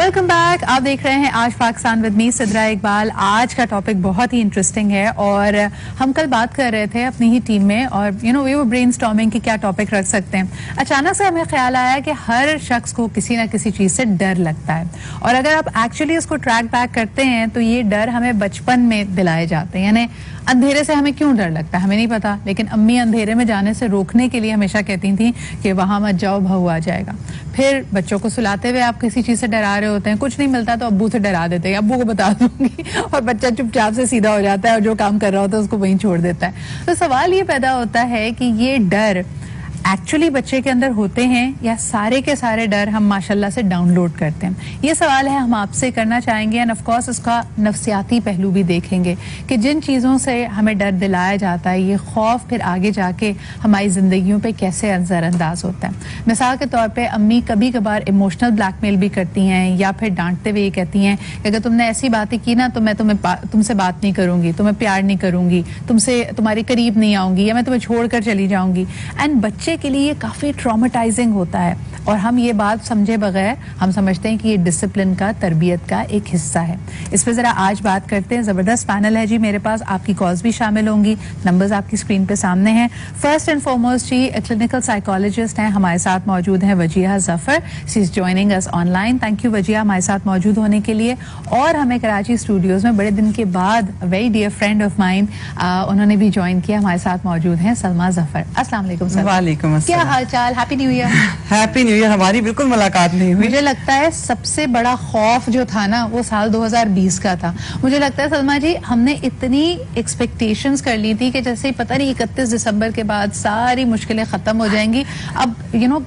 Welcome back. आप देख रहे हैं आज पाकिस्तान विद मी सिद्रा इकबाल। आज का टॉपिक बहुत ही इंटरेस्टिंग है और हम कल बात कर रहे थे अपनी ही टीम में और वी वर ब्रेनस्टॉर्मिंग कि क्या टॉपिक रख सकते हैं। अचानक से हमें ख्याल आया कि हर शख्स को किसी ना किसी चीज से डर लगता है और अगर आप एक्चुअली इसको ट्रैक बैक करते हैं तो ये डर हमें बचपन में दिलाए जाते हैं। यानी अंधेरे से हमें क्यों डर लगता है हमें नहीं पता, लेकिन अम्मी अंधेरे में जाने से रोकने के लिए हमेशा कहती थी कि वहां मत जाओ, बहू आ जाएगा। फिर बच्चों को सुलाते हुए आप किसी चीज से डरा रहे होते हैं, कुछ नहीं मिलता तो अब्बू से डरा देते हैं, अब्बू को बता दूंगी, और बच्चा चुपचाप से सीधा हो जाता है और जो काम कर रहा होता है उसको वहीं छोड़ देता है। तो सवाल ये पैदा होता है कि ये डर एक्चुअली बच्चे के अंदर होते हैं या सारे के सारे डर हम माशाल्लाह से डाउनलोड करते हैं। ये सवाल है हम आपसे करना चाहेंगे एंड ऑफ कोर्स उसका नफ्सियाती पहलू भी देखेंगे कि जिन चीज़ों से हमें डर दिलाया जाता है ये खौफ फिर आगे जाके हमारी ज़िंदगियों पे कैसे नज़रअंदाज होता है। मिसाल के तौर पे अम्मी कभी कभार इमोशनल ब्लैकमेल भी करती हैं या फिर डांटते हुए ये कहती हैं कि अगर तुमने ऐसी बातें की ना तो मैं तुमसे बात नहीं करूंगी, तुम्हें प्यार नहीं करूंगी, तुमसे तुम्हारे करीब नहीं आऊंगी या मैं तुम्हें छोड़कर चली जाऊंगी। एंड बच्चे के लिए ये काफी ट्रॉमेटाइजिंग होता है और हम ये बात समझे बगैर हम समझते हैं कि ये डिसिप्लिन का, तरबियत का एक हिस्सा है। इस पे जरा आज बात करते हैं। जबरदस्त पैनल है जी मेरे पास, आपकी कॉल्स भी शामिल होंगी, नंबर्स आपकी स्क्रीन पे सामने हैं। फर्स्ट एंड फॉरमोस्ट जी क्लिनिकल साइकोलॉजिस्ट हैं, हमारे साथ मौजूद हैं Wajiha Zafar. She is joining us online. Thank you Wajiha हमारे साथ मौजूद होने के लिए। और हमें कराची स्टूडियोज में बड़े दिन के बाद very dear friend of mine उन्होंने भी ज्वाइन किया, हमारे साथ मौजूद हैं सलमा जफर। अस्सलाम वालेकुम सर। वालेकुम अस्सलाम। क्या हाल चाल? Happy new year. Happy new year. हमारी बिल्कुल मुलाकात नहीं हुई। मुझे लगता है सबसे बड़ा खौफ जो था ना वो साल 2020 का था। मुझे लगता है सलमा जी हमने इतनी एक्सपेक्टेशंस कर ली थी कि जैसे पता नहीं 31 दिसंबर के बाद सारी मुश्किलें खत्म हो जाएंगी। अब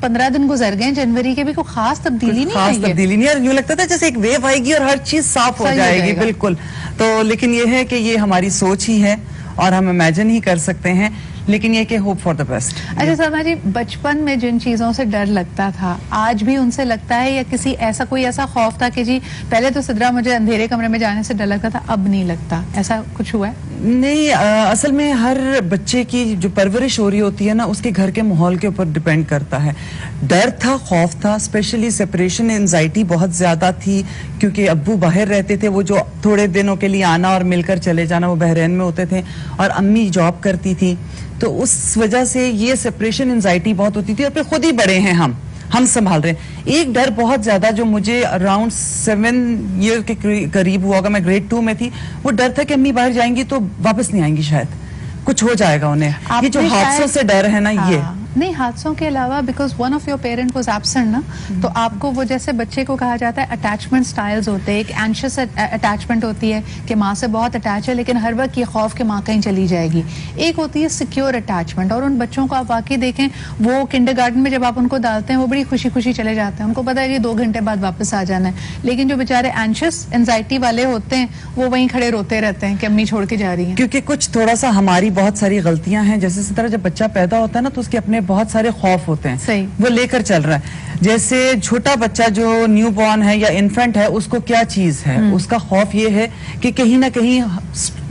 15 दिन गुजर गए, जनवरी के भी कोई खास तब्दीली नहीं आई है। खास तब्दीली नहीं है। यूं लगता था जैसे एक वेव आएगी और हर चीज साफ हो जाएगी। बिल्कुल। तो लेकिन ये है कि ये हमारी सोच ही है और हम इमेजिन ही कर सकते हैं, लेकिन ये कि होप फॉर द बेस्ट। अच्छा सलमा जी, बचपन में जिन चीजों से डर लगता था आज भी उनसे लगता है या किसी कोई ऐसा खौफ था कि जी पहले तो सिद्रा मुझे अंधेरे कमरे में जाने से डर लगता था अब नहीं लगता, ऐसा कुछ हुआ है? नहीं, असल में हर बच्चे की जो परवरिश हो रही होती है ना उसके घर के माहौल के ऊपर डिपेंड करता है। डर था, खौफ था, स्पेशली सेपरेशन एंजाइटी बहुत ज्यादा थी क्योंकि अब्बू बाहर रहते थे, वो जो थोड़े दिनों के लिए आना और मिलकर चले जाना, वो बहरीन में होते थे और अम्मी जॉब करती थी, तो उस वजह से ये सेपरेशन एंजाइटी बहुत होती थी। और फिर खुद ही बड़े हैं हम संभाल रहे हैं। एक डर बहुत ज्यादा जो मुझे अराउंड 7 ईयर के करीब हुआ होगा, मैं ग्रेड 2 में थी, वो डर था कि अम्मी बाहर जाएंगी तो वापस नहीं आएंगी, शायद कुछ हो जाएगा उन्हें। ये जो हादसों से डर है ना, ये नहीं हादसों के अलावा because one of your parent was absent ना, तो आपको वो जैसे बच्चे को कहा जाता है अटैचमेंट स्टाइल्स होते हैं। एक एंशियस अटैचमेंट होती है कि माँ से बहुत अटैच है लेकिन हर वक्त ये खौफ कि माँ कहीं चली जाएगी। एक होती है सिक्योर अटैचमेंट और उन बच्चों को आप वाकई देखें वो किंडरगार्टन में जब आप उनको डालते हैं वो बड़ी खुशी खुशी चले जाते हैं, उनको पता है कि 2 घंटे बाद वापस आ जाना है। लेकिन जो बेचारे एंशियस एंजाइटी वाले होते हैं वो वहीं खड़े रोते रहते हैं कि अम्मी छोड़ के जा रही है। क्योंकि कुछ थोड़ा सा हमारी बहुत सारी गलतियां हैं। जैसे इस तरह जब बच्चा पैदा होता है ना तो उसके अपने बहुत सारे खौफ होते हैं, सही वो लेकर चल रहा है। जैसे छोटा बच्चा जो न्यू बॉर्न है या इन्फेंट है उसको क्या चीज है, उसका खौफ ये है कि कहीं ना कहीं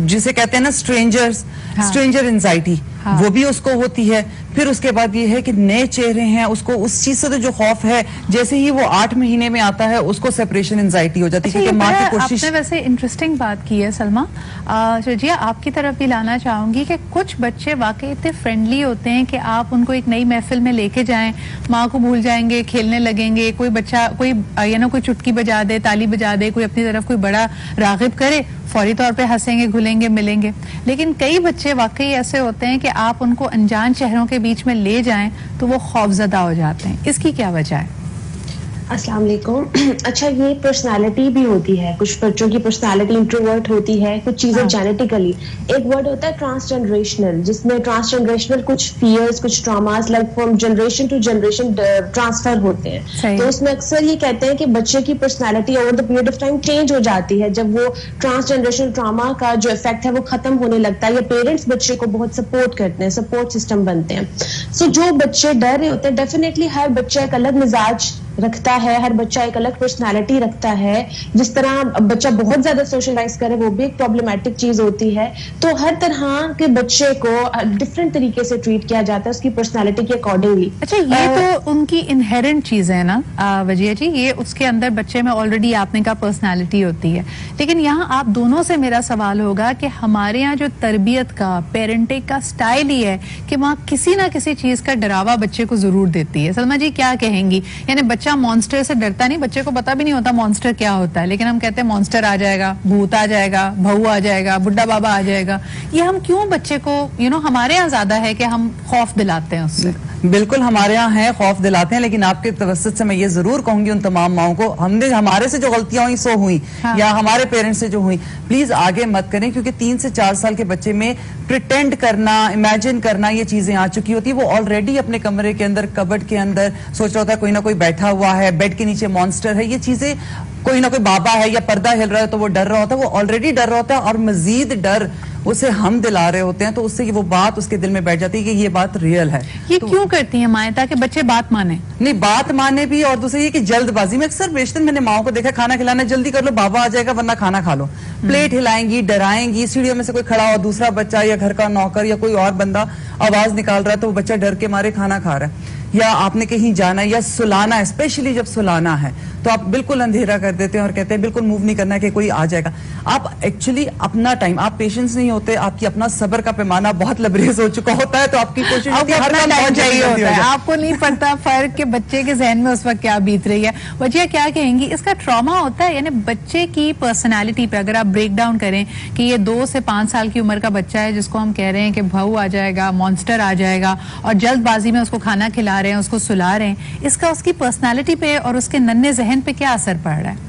जिसे कहते हैं ना स्ट्रेंजर एंजाइटी, वो भी उसको होती है। फिर उसके बाद ये है कि नए चेहरे हैं, उसको उस चीज से तो जो खौफ है, जैसे ही वो 8 महीने में आता है उसको सेपरेशन एंजाइटी हो जाती है। क्योंकि माँ की कोशिश। आपने वैसे इंटरेस्टिंग बात की है सलमा। रजिया आपकी तरफ भी लाना चाहूंगी कि कुछ बच्चे वाकई इतने फ्रेंडली होते हैं कि आप उनको एक नई महफिल में लेके जाएं, माँ को भूल जाएंगे, खेलने लगेंगे। कोई बच्चा कोई चुटकी बजा दे, ताली बजा दे, कोई अपनी तरफ कोई बड़ा रागिब करे, फौरी तौर पे हंसेंगे, घुलेंगे, मिलेंगे। लेकिन कई बच्चे वाकई ऐसे होते हैं कि आप उनको अनजान चेहरों के बीच में ले जाएं तो वो खौफजदा हो जाते हैं। इसकी क्या वजह है? अस्सलाम वालेकुम। अच्छा, ये पर्सनालिटी भी होती है, कुछ बच्चों की पर्सनालिटी इंट्रोवर्ट होती है, कुछ चीजें जेनेटिकली। एक वर्ड होता है ट्रांसजेनरेशनल, जिसमें ट्रांसजेनरेशनल कुछ फियर्स, कुछ traumas like from generation to generation transfer होते हैं। तो उसमें अक्सर ये कहते हैं कि बच्चे की personality over the period of time change हो जाती है जब वो ट्रांसजेनरेशनल ट्रामा का जो इफेक्ट है वो खत्म होने लगता है, या पेरेंट्स बच्चे को बहुत सपोर्ट करते हैं, सपोर्ट सिस्टम बनते हैं। सो जो बच्चे डर रहे होते हैं, डेफिनेटली हर बच्चा एक अलग मिजाज रखता है, हर बच्चा एक अलग पर्सनालिटी रखता है। जिस तरह बच्चा बहुत ज्यादा सोशलाइज करे वो भी एक प्रॉब्लमेटिक चीज होती है। तो हर तरह के बच्चे को डिफरेंट तरीके से ट्रीट किया जाता है उसकी पर्सनालिटी के अकॉर्डिंगली। अच्छा, ये तो उनकी इनहेरेंट चीज है ना वजिया जी, ये उसके अंदर बच्चे में ऑलरेडी आपने कहा पर्सनालिटी होती है। लेकिन यहाँ आप दोनों से मेरा सवाल होगा कि हमारे यहाँ जो तरबियत का पेरेंटिंग का स्टाइल ही है कि वहाँ किसी ना किसी चीज का डरावा बच्चे को जरूर देती है। सलमा जी क्या कहेंगी? यानी बच्चा मॉन्स्टर से डरता नहीं, बच्चे को पता भी नहीं होता मॉन्स्टर क्या होता है, लेकिन हम कहते हैं मॉन्स्टर आ जाएगा, भूत आ जाएगा, बहू आ जाएगा, बुड्ढा बाबा आ जाएगा। ये हम क्यों बच्चे को हमारे यहाँ ज्यादा है कि हम खौफ दिलाते हैं उससे? बिल्कुल हमारे यहाँ है, खौफ दिलाते हैं, लेकिन आपके तवस्सुत से मैं ये जरूर कहूंगी उन तमाम माओं को, हमारे से जो गलतियां हुई सो हुई, या हमारे पेरेंट्स से जो हुई, प्लीज आगे मत करें, क्योंकि 3 से 4 साल के बच्चे में प्रिटेंड करना, इमेजिन करना, ये चीजें आ चुकी होती है। वो ऑलरेडी अपने कमरे के अंदर, कबर्ड के अंदर सोच रहा होता है कोई ना कोई बैठा हुआ है, बेड के नीचे मॉन्स्टर है, ये चीजें, कोई ना कोई बाबा है या पर्दा हिल रहा है तो वो डर रहा होता है, वो ऑलरेडी डर रहा होता है और मजीद डर उसे हम दिला रहे होते हैं, तो उससे वो बात उसके दिल में बैठ जाती है कि ये बात रियल है। ये तो क्यों करती हैं माएं? ताकि बच्चे बात माने? नहीं, बात माने भी, और दूसरी ये कि जल्दबाजी में अक्सर बेशतर मैंने माओं को देखा, खाना खिलाना जल्दी कर लो, बाबा आ जाएगा वरना खाना खा लो, प्लेट हिलाएंगी, डराएंगी, सीढ़ियों में से कोई खड़ा हो, दूसरा बच्चा या घर का नौकर या कोई और बंदा आवाज निकाल रहा है तो वो बच्चा डर के मारे खाना खा रहा है। या आपने कहीं जाना है या सुलाना है, स्पेशली जब सुलाना है तो आप बिल्कुल अंधेरा कर देते हैं और कहते हैं बिल्कुल मूव नहीं करना है कि कोई आ जाएगा। आप एक्चुअली अपना टाइम, आप पेशेंस नहीं होते, आपकी अपना सब्र का पैमाना बहुत लबरेज हो चुका होता है, तो आपकी कोशिश होती है हर काम बहुत चाहिए होता है, आपको नहीं पड़ता फर्क के बच्चे के जहन में उस वक्त क्या बीत रही है। वजिया क्या कहेंगी? इसका ट्रॉमा होता है, यानी बच्चे की पर्सनैलिटी पे अगर आप ब्रेक डाउन करें कि ये 2 से 5 साल की उम्र का बच्चा है जिसको हम कह रहे हैं कि बहू आ जाएगा, मॉन्स्टर आ जाएगा, और जल्दबाजी में उसको खाना खिला रहे हैं, उसको सुला रहे हैं, इसका उसकी पर्सनालिटी पे और उसके नन्हे जहन पे क्या असर पड़ रहा है?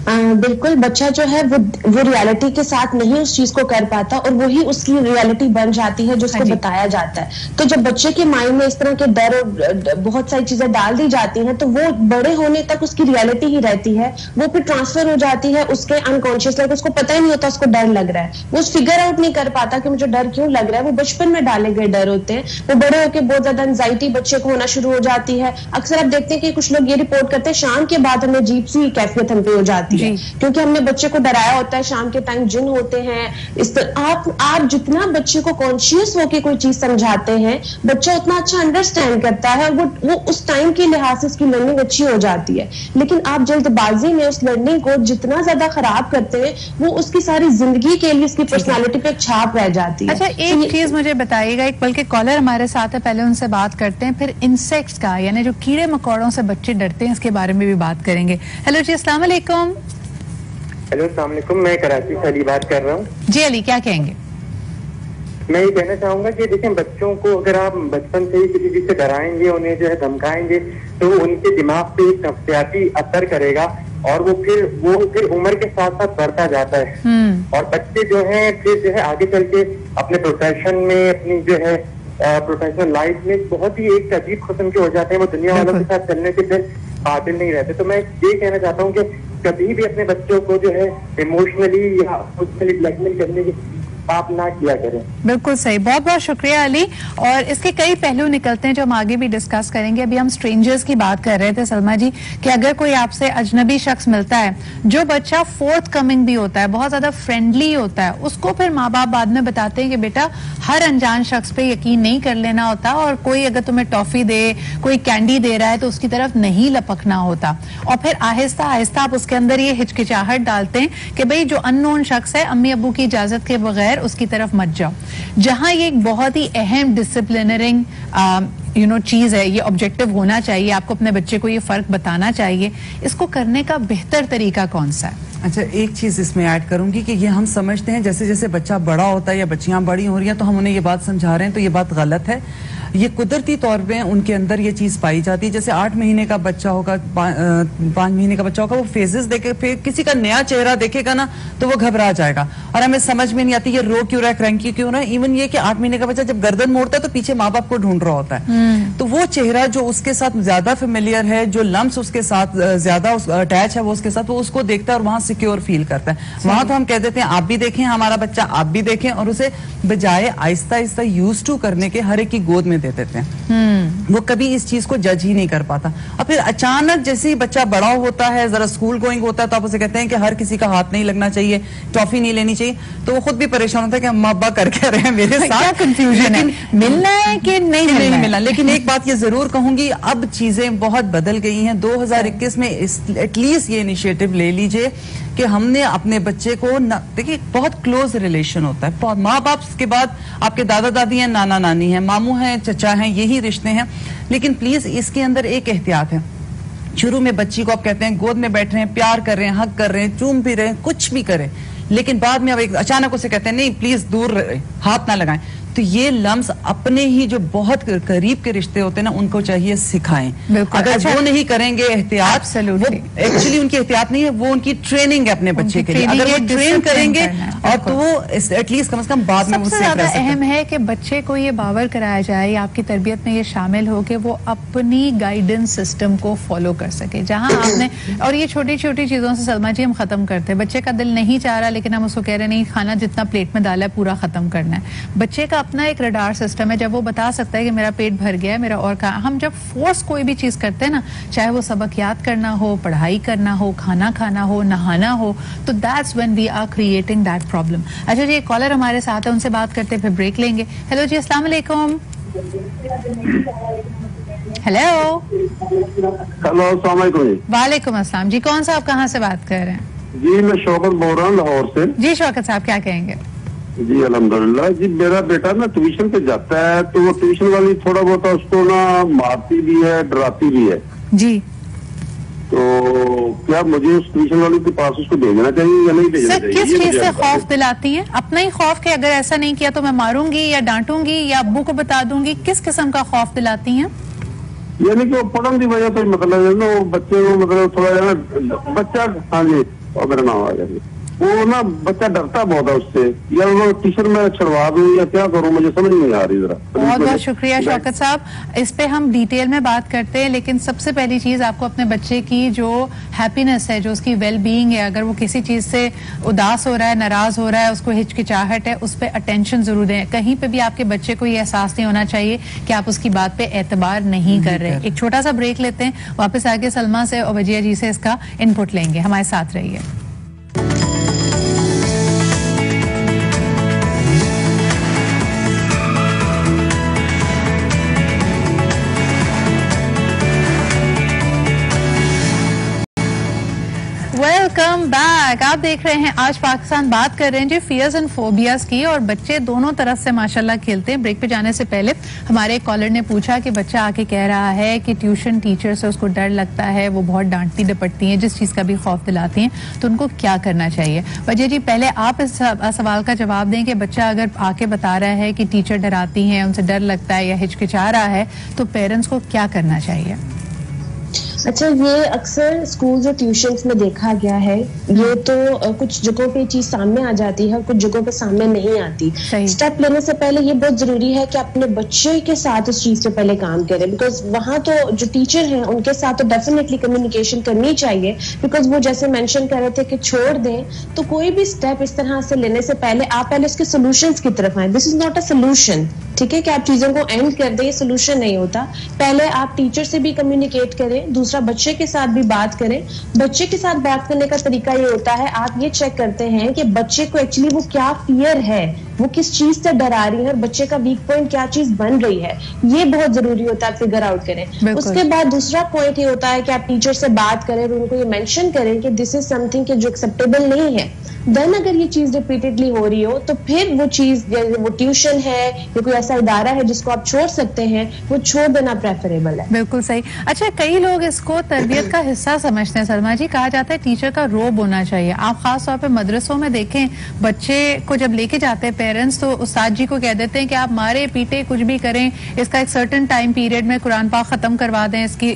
बिल्कुल, बच्चा जो है वो रियलिटी के साथ नहीं उस चीज को कर पाता और वही उसकी रियलिटी बन जाती है जो उसको बताया जाता है। तो जब बच्चे के माइंड में इस तरह के डर और बहुत सारी चीजें डाल दी जाती हैं तो वो बड़े होने तक उसकी रियलिटी ही रहती है, वो फिर ट्रांसफर हो जाती है उसके अनकॉन्शियस लेवल, उसको पता ही नहीं होता उसको डर लग रहा है, वो फिगर आउट नहीं कर पाता कि मुझे डर क्यों लग रहा है। वो बचपन में डाले गए डर होते हैं, वो बड़े होकर बहुत ज्यादा एंजाइटी बच्चे को होना शुरू हो जाती है। अक्सर आप देखते हैं कि कुछ लोग ये रिपोर्ट करते हैं शाम के बाद हमें अजीब सी कैफियत हम पे हो जाती है क्योंकि हमने बच्चे को डराया होता है, शाम के टाइम जिन होते हैं। इस तरह आप जितना बच्चे को कॉन्शियस होकर कोई चीज समझाते हैं बच्चा उतना अच्छा अंडरस्टैंड करता है और वो उस टाइम के लिहाज से उसकी लर्निंग अच्छी हो जाती है। लेकिन आप जल्दबाजी में उस लर्निंग को जितना ज्यादा खराब करते हैं वो उसकी सारी जिंदगी के लिए उसकी पर्सनालिटी पे एक छाप रह जाती है। अच्छा, एक चीज मुझे बताइएगा, एक बल्कि कॉलर हमारे साथ है, पहले उनसे बात करते हैं, फिर इंसेक्ट्स का यानी जो कीड़े मकोड़ों से बच्चे डरते हैं इसके बारे में भी बात करेंगे। हेलो जी, अस्सलाम वालेकुम। हेलो, अस्सलाम वालेकुम, मैं कराची से अली बात कर रहा हूँ। जी अली, क्या कहेंगे? मैं ये कहना चाहूंगा कि देखें, बच्चों को अगर आप बचपन से ही किसी चीज से डराएंगे, उन्हें जो है धमकाएंगे, तो उनके दिमाग पे एक नफ्सियाती असर करेगा और वो फिर उम्र के साथ साथ बढ़ता जाता है। और बच्चे जो है फिर जो है आगे चल के अपने प्रोफेशन में, अपनी जो है प्रोफेशनल लाइफ में बहुत ही एक अजीब किस्म के हो जाते हैं, वो दुनिया वालों के साथ चलने के फिर काबिल नहीं रहते। तो मैं ये कहना चाहता हूँ कि कभी भी अपने बच्चों को जो है इमोशनली या फिजिकली ब्लैकमेल करने की आप ना किया करें। बिल्कुल सही, बहुत बहुत शुक्रिया अली। और इसके कई पहलू निकलते हैं जो हम आगे भी डिस्कस करेंगे। अभी हम स्ट्रेंजर्स की बात कर रहे थे सलमा जी कि अगर कोई आपसे अजनबी शख्स मिलता है, जो बच्चा फोर्थ कमिंग भी होता है, बहुत ज्यादा फ्रेंडली होता है, उसको फिर माँ बाप बाद में बताते हैं कि बेटा हर अनजान शख्स पे यकीन नहीं कर लेना होता, और कोई अगर तुम्हें टॉफी दे, कोई कैंडी दे रहा है तो उसकी तरफ नहीं लपकना होता। और फिर आहिस्ता आहिस्ता आप उसके अंदर ये हिचकिचाहट डालते हैं कि भाई जो अननोन शख्स है, अम्मी अबू की इजाजत के बगैर उसकी तरफ मत जाओ। जहां ये एक बहुत ही अहम डिसिप्लिनरिंग चीज है, ये ऑब्जेक्टिव होना चाहिए, आपको अपने बच्चे को ये फर्क बताना चाहिए। इसको करने का बेहतर तरीका कौन सा है? अच्छा, एक चीज इसमें ऐड करूंगी कि ये हम समझते हैं जैसे जैसे बच्चा बड़ा होता है या बच्चियां बड़ी हो रही हैं तो हम उन्हें ये बात समझा रहे हैं, तो ये बात गलत है। ये कुदरती तौर पे उनके अंदर ये चीज पाई जाती है। जैसे 8 महीने का बच्चा होगा, 5 महीने का बच्चा होगा, वो फेजेस देखे, फिर किसी का नया चेहरा देखेगा ना तो वो घबरा जाएगा और हमें समझ में नहीं आती ये रो क्यों रहा है, क्रैंकी क्यों रहा है। इवन ये कि 8 महीने का बच्चा जब गर्दन मोड़ता है तो पीछे माँ बाप को ढूंढ रहा होता है। तो वो चेहरा जो उसके साथ ज्यादा फेमिलियर है, जो लम्स उसके साथ ज्यादा अटैच है वो उसके साथ, वो उसको देखता है और वहां सिक्योर फील करता है। वहां तो हम कह देते हैं आप भी देखें हमारा बच्चा, आप भी देखें, और उसे बजाय आहिस्ता आहिस्ता यूज टू करने के हर एक की गोद में दे देते हैं। वो कभी इस चीज को जज ही नहीं कर पाता। और फिर अचानक जैसे ही बच्चा बड़ा होता है, जरा स्कूल गोइंग होता है, तो आप उसे कहते हैं कि हर किसी का हाथ नहीं लगना चाहिए, टॉफी नहीं लेनी चाहिए, तो वो खुद भी परेशान होता है कि अम्मा अब्बा करके रहे हैं मेरे साथ। क्या कंफ्यूजन है, मिलना है कि नहीं मिलना। लेकिन एक बात ये जरूर कहूंगी, अब चीजें बहुत बदल गई हैं। 2021 में एटलीस्ट ये इनिशिएटिव ले लीजिए कि हमने अपने बच्चे को, देखिए बहुत क्लोज रिलेशन होता है, माँ बाप के बाद आपके दादा दादी हैं, नाना नानी हैं, मामू हैं, चचा हैं, यही रिश्ते हैं। लेकिन प्लीज इसके अंदर एक एहतियात है। शुरू में बच्ची को आप कहते हैं गोद में बैठ रहे हैं, प्यार कर रहे हैं, हक कर रहे हैं, चूम भी रहे हैं, कुछ भी करें, लेकिन बाद में अब एक अचानक उसे कहते हैं नहीं प्लीज दूर रहे, हाथ ना लगाएं, तो ये लम्स अपने ही जो बहुत करीब के रिश्ते होते हैं ना, उनको चाहिए सिखाएं। अगर वो नहीं करेंगे एहतियात, एक्चुअली उनकी एहतियात नहीं है, वो उनकी ट्रेनिंग है अपने बच्चे के लिए। अगर वो ट्रेन करेंगे और तो वो एटलीस्ट कम से कम बाद में सबसे ज्यादा अहम है कि बच्चे को ये बावर कराया जाए, आपकी तरबियत में ये शामिल हो कि वो अपनी गाइडेंस सिस्टम को फॉलो कर सके। जहां आपने, और ये छोटी छोटी चीजों से सलमा जी हम खत्म करते हैं। बच्चे का दिल नहीं चाह रहा, लेकिन हम उसको कह रहे नहीं, खाना जितना प्लेट में डाला है पूरा खत्म करना है। बच्चे का अपना एक रडार सिस्टम है, जब वो बता सकता है कि मेरा पेट भर गया है, मेरा और हम जब फोर्स कोई भी चीज करते हैं ना, चाहे वो सबक याद करना हो, पढ़ाई करना हो, खाना खाना हो, नहाना हो, तो that's when we are creating that problem. अच्छा जी, एक कॉलर हमारे साथ है, उनसे बात करते फिर ब्रेक लेंगे। हेलो जी, अस्सलाम वालेकुम। हेलो हेलो, अस्सलाम वालेकुम। वालेकुम अस्सलाम जी, कौन सा आप कहाँ से बात कर रहे हैं? जी मैं शौकत बोल रहा हूँ लाहौर से। जी शौकत साहब, क्या कहेंगे? जी अल्हम्दुलिल्लाह जी, मेरा बेटा ना ट्यूशन पे जाता है, तो वो ट्यूशन वाली थोड़ा बहुत उसको ना मारती भी है, डराती भी है जी। तो क्या मुझे उस ट्यूशन वाली के पास उसको भेजना चाहिए या नहीं भेजना चाहिए? किस चीज से खौफ दिलाती हैं? अपना ही खौफ कि अगर ऐसा नहीं किया तो मैं मारूंगी या डांटूंगी या अब्बू को बता दूंगी, किस किस्म का खौफ दिलाती हैं? यानी कि वो पढ़ने की वजह से, मतलब है ना, वो बच्चे को मतलब थोड़ा बच्चा, हाँ जी, और मेरा नाम आ गया, वो ना बच्चा डरता बहुत है उससे, या वो टीचर में छड़वा दूं या क्या करूं, मुझे समझ नहीं आ रही। जरा बहुत बहुत शुक्रिया शौकत साहब, इस पे हम डिटेल में बात करते हैं। लेकिन सबसे पहली चीज, आपको अपने बच्चे की जो हैप्पीनेस है, जो उसकी वेल बीइंग है, अगर वो किसी चीज से उदास हो रहा है, नाराज हो रहा है, उसको हिचकिचाहट है, उस पर अटेंशन जरूर दें। कहीं पे भी आपके बच्चे को ये एहसास नहीं होना चाहिए कि आप उसकी बात पे एतबार नहीं कर रहे। एक छोटा सा ब्रेक लेते हैं, वापस आके सलमा से और वजिया जी से इसका इनपुट लेंगे। हमारे साथ रहिए। Welcome back. आप देख रहे हैं आज पाकिस्तान, बात कर रहे हैं जी फियर्स एंड फोबियाज की, और बच्चे दोनों तरफ से माशाल्लाह खेलते हैं। ब्रेक पे जाने से पहले हमारे कॉलर ने पूछा कि बच्चा आके कह रहा है कि ट्यूशन टीचर से उसको डर लगता है, वो बहुत डांटती डपटती हैं, जिस चीज का भी खौफ दिलाती हैं, तो उनको क्या करना चाहिए? वजह जी, पहले आप इस सवाल का जवाब दें कि बच्चा अगर आके बता रहा है कि टीचर डराती हैं, उनसे डर लगता है या हिचकिचा रहा है, तो पेरेंट्स को क्या करना चाहिए? अच्छा, ये अक्सर स्कूल्स और ट्यूशंस में देखा गया है। ये तो कुछ जगहों पे चीज सामने आ जाती है और कुछ जगहों पे सामने नहीं आती। स्टेप लेने से पहले ये बहुत जरूरी है कि अपने बच्चे के साथ इस चीज पे पहले काम करें, बिकॉज वहाँ तो जो टीचर हैं उनके साथ तो डेफिनेटली कम्युनिकेशन करनी चाहिए, बिकॉज वो जैसे मेंशन कर रहे थे कि छोड़ दें, तो कोई भी स्टेप इस तरह से लेने से पहले आप पहले उसके सोल्यूशंस की तरफ आए। This is not a solution, ठीक है, कि आप चीजों को एंड कर दें, ये सोल्यूशन नहीं होता। पहले आप टीचर से भी कम्युनिकेट करें, दूसरा बच्चे के साथ भी बात करें। बच्चे के साथ बात करने का तरीका ये होता है, आप ये चेक करते हैं कि बच्चे को एक्चुअली वो क्या फियर है, वो किस चीज से डरा रही है और बच्चे का वीक पॉइंट क्या चीज बन रही है, ये बहुत जरूरी होता है फिगर आउट करें। उसके बाद दूसरा पॉइंट ये होता है कि आप टीचर से बात करें और उनको ये मेंशन करें कि दिस इज समथिंग जो एक्सेप्टेबल नहीं है। देन अगर ये चीज रिपीटेडली हो रही हो, तो फिर वो चीज, वो ट्यूशन है या कोई ऐसा इदारा है जिसको आप छोड़ सकते हैं, वो छोड़ देना प्रेफरेबल है। बिल्कुल सही। अच्छा, कई लोग इसको तरबियत का हिस्सा समझते हैं सलमा जी, कहा जाता है टीचर का रोब होना चाहिए। आप खास तौर पे मदरसों में देखें, बच्चे को जब लेके जाते हैं पेरेंट्स, तो उस्ताद जी को कह देते हैं कि आप मारे पीटे कुछ भी करें, इसका एक सर्टेन टाइम पीरियड में कुरान पाक खत्म करवा दें, इसकी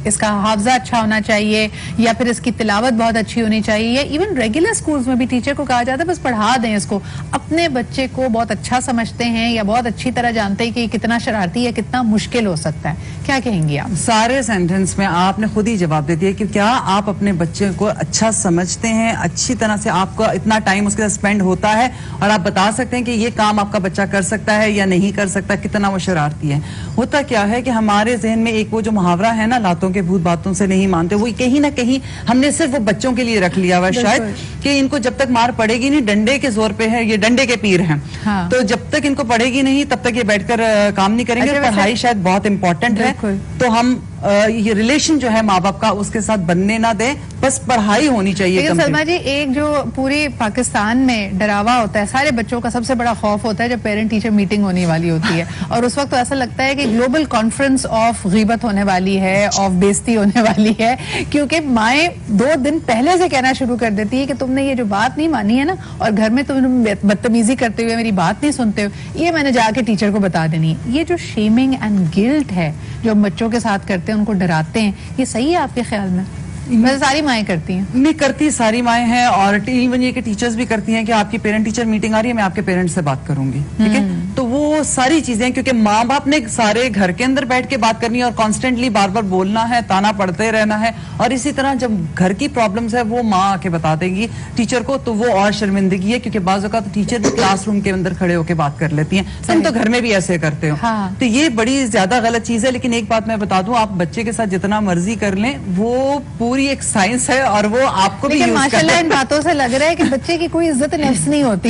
इसका हाफजा अच्छा होना चाहिए, या फिर इसकी तिलावत बहुत अच्छी होनी चाहिए। या इवन रेगुलर स्कूल में भी टीचर को कहा जाता है बस पढ़ा दें इसको। अपने बच्चे को बहुत अच्छा समझते हैं या बहुत अच्छी तरह जानते हैं कि कितना शरारती है, कितना मुश्किल हो सकता है, क्या कहेंगी आप? सारे सेंटेंस में आपने खुद ही जवाब दे दिया कि क्या आप अपने बच्चे को अच्छा समझते हैं, अच्छी तरह से आपका इतना टाइम उसके साथ स्पेंड होता है, और आप बता बता सकते हैं कि ये काम आपका बच्चा कर सकता है या नहीं कर सकता, कितना वो शरारती है। होता क्या है कि हमारे जहन में एक वो जो मुहावरा है ना, लातों के भूत बातों से नहीं मानते, वो कहीं ना कहीं हमने सिर्फ वो बच्चों के लिए रख लिया हुआ शायद, कि इनको जब तक मार पड़ेगी नहीं, डंडे के जोर पे है, ये डंडे के पीर हैं। हाँ। तो जब तक इनको पड़ेगी नहीं तब तक ये बैठकर काम नहीं करेंगे। पढ़ाई शायद बहुत इंपॉर्टेंट है, तो हम ये रिलेशन जो है माँ बाप का उसके साथ बनने ना दें, बस पढ़ाई होनी चाहिए। लेकिन सलमा जी, एक जो पूरी पाकिस्तान में डरावा होता है, सारे बच्चों का सबसे बड़ा खौफ होता है जब पेरेंट टीचर मीटिंग होने वाली होती है, और उस वक्त तो ऐसा लगता है कि ग्लोबल कॉन्फ्रेंस ऑफ गीबत होने वाली है, ऑफ बेइज्जती होने वाली है, क्योंकि माएँ 2 दिन पहले से कहना शुरू कर देती है कि तुमने ये जो बात नहीं मानी है ना, और घर में तुम बदतमीजी करते हुए मेरी बात नहीं सुनते हो, ये मैंने जाके टीचर को बता देनी है। ये जो शेमिंग एंड गिल्ट है जो बच्चों के साथ करते हैं, उनको डराते हैं, ये सही है आपके ख्याल में? वैसे सारी माएँ करती हैं? नहीं करती, सारी माएँ हैं, और इवन ये कि टीचर्स भी करती हैं कि आपकी पेरेंट टीचर मीटिंग आ रही है, मैं आपके पेरेंट्स से बात करूंगी, ठीक है। तो वो सारी चीजें, क्योंकि माँ बाप ने सारे घर के अंदर बैठ के बात करनी है और कॉन्स्टेंटली बार बार बोलना है, ताना पड़ते रहना है, और इसी तरह जब घर की प्रॉब्लम्स है वो माँ आके बता देगी टीचर को, तो वो और शर्मिंदगी है, क्योंकि बाज़ औक़ात तो टीचर भी क्लासरूम के अंदर खड़े होकर बात कर लेती हैं, तुम तो घर में भी ऐसे करते हो। हाँ। तो ये बड़ी ज्यादा गलत चीज है। लेकिन एक बात मैं बता दूं, आप बच्चे के साथ जितना मर्जी कर लें, वो पूरी एक साइंस है और वो आपको भी माशाल्लाह इन बातों से लग रहा है कि बच्चे की कोई इज्जत नफ्स नहीं होती।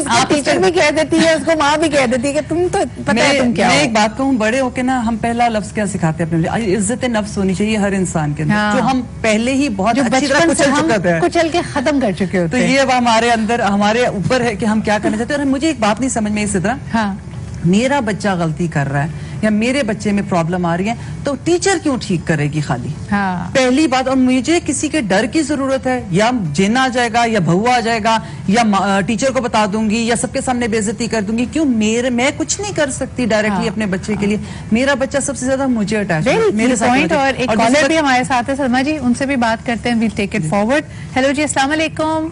आप टीचर भी कह देती है, उसको माँ भी कह देती है कि तुम तो पता है तुम क्या हो। मैं एक बात कहूँ, बड़े होके ना हम पहला लफ्ज क्या सिखाते हैं अपने लिए? इज्जत नफ्स होनी चाहिए हर इंसान के अंदर। हाँ। जो हम पहले ही बहुत अच्छी तरह कुचल के खत्म कर चुके होते हैं। तो ये अब हमारे अंदर, हमारे ऊपर है कि हम क्या करना चाहते हैं। और मुझे एक बात नहीं समझ में इसी तरह, मेरा बच्चा गलती कर रहा है या मेरे बच्चे में प्रॉब्लम आ रही है, तो टीचर क्यों ठीक करेगी खाली? हाँ। पहली बात, और मुझे किसी के डर की जरूरत है, या जिन आ जाएगा या बहू आ जाएगा या टीचर को बता दूंगी या सबके सामने बेइज्जती कर दूंगी, क्यों? मैं कुछ नहीं कर सकती डायरेक्टली अपने बच्चे के लिए। मेरा बच्चा सबसे ज्यादा मुझे अटैच है, मेरे साथ। और एक कॉलर भी हमारे साथ है सलमा जी, उनसे भी बात करते हैं, we'll take it forward. Hello जी, अस्सलाम वालेकुम।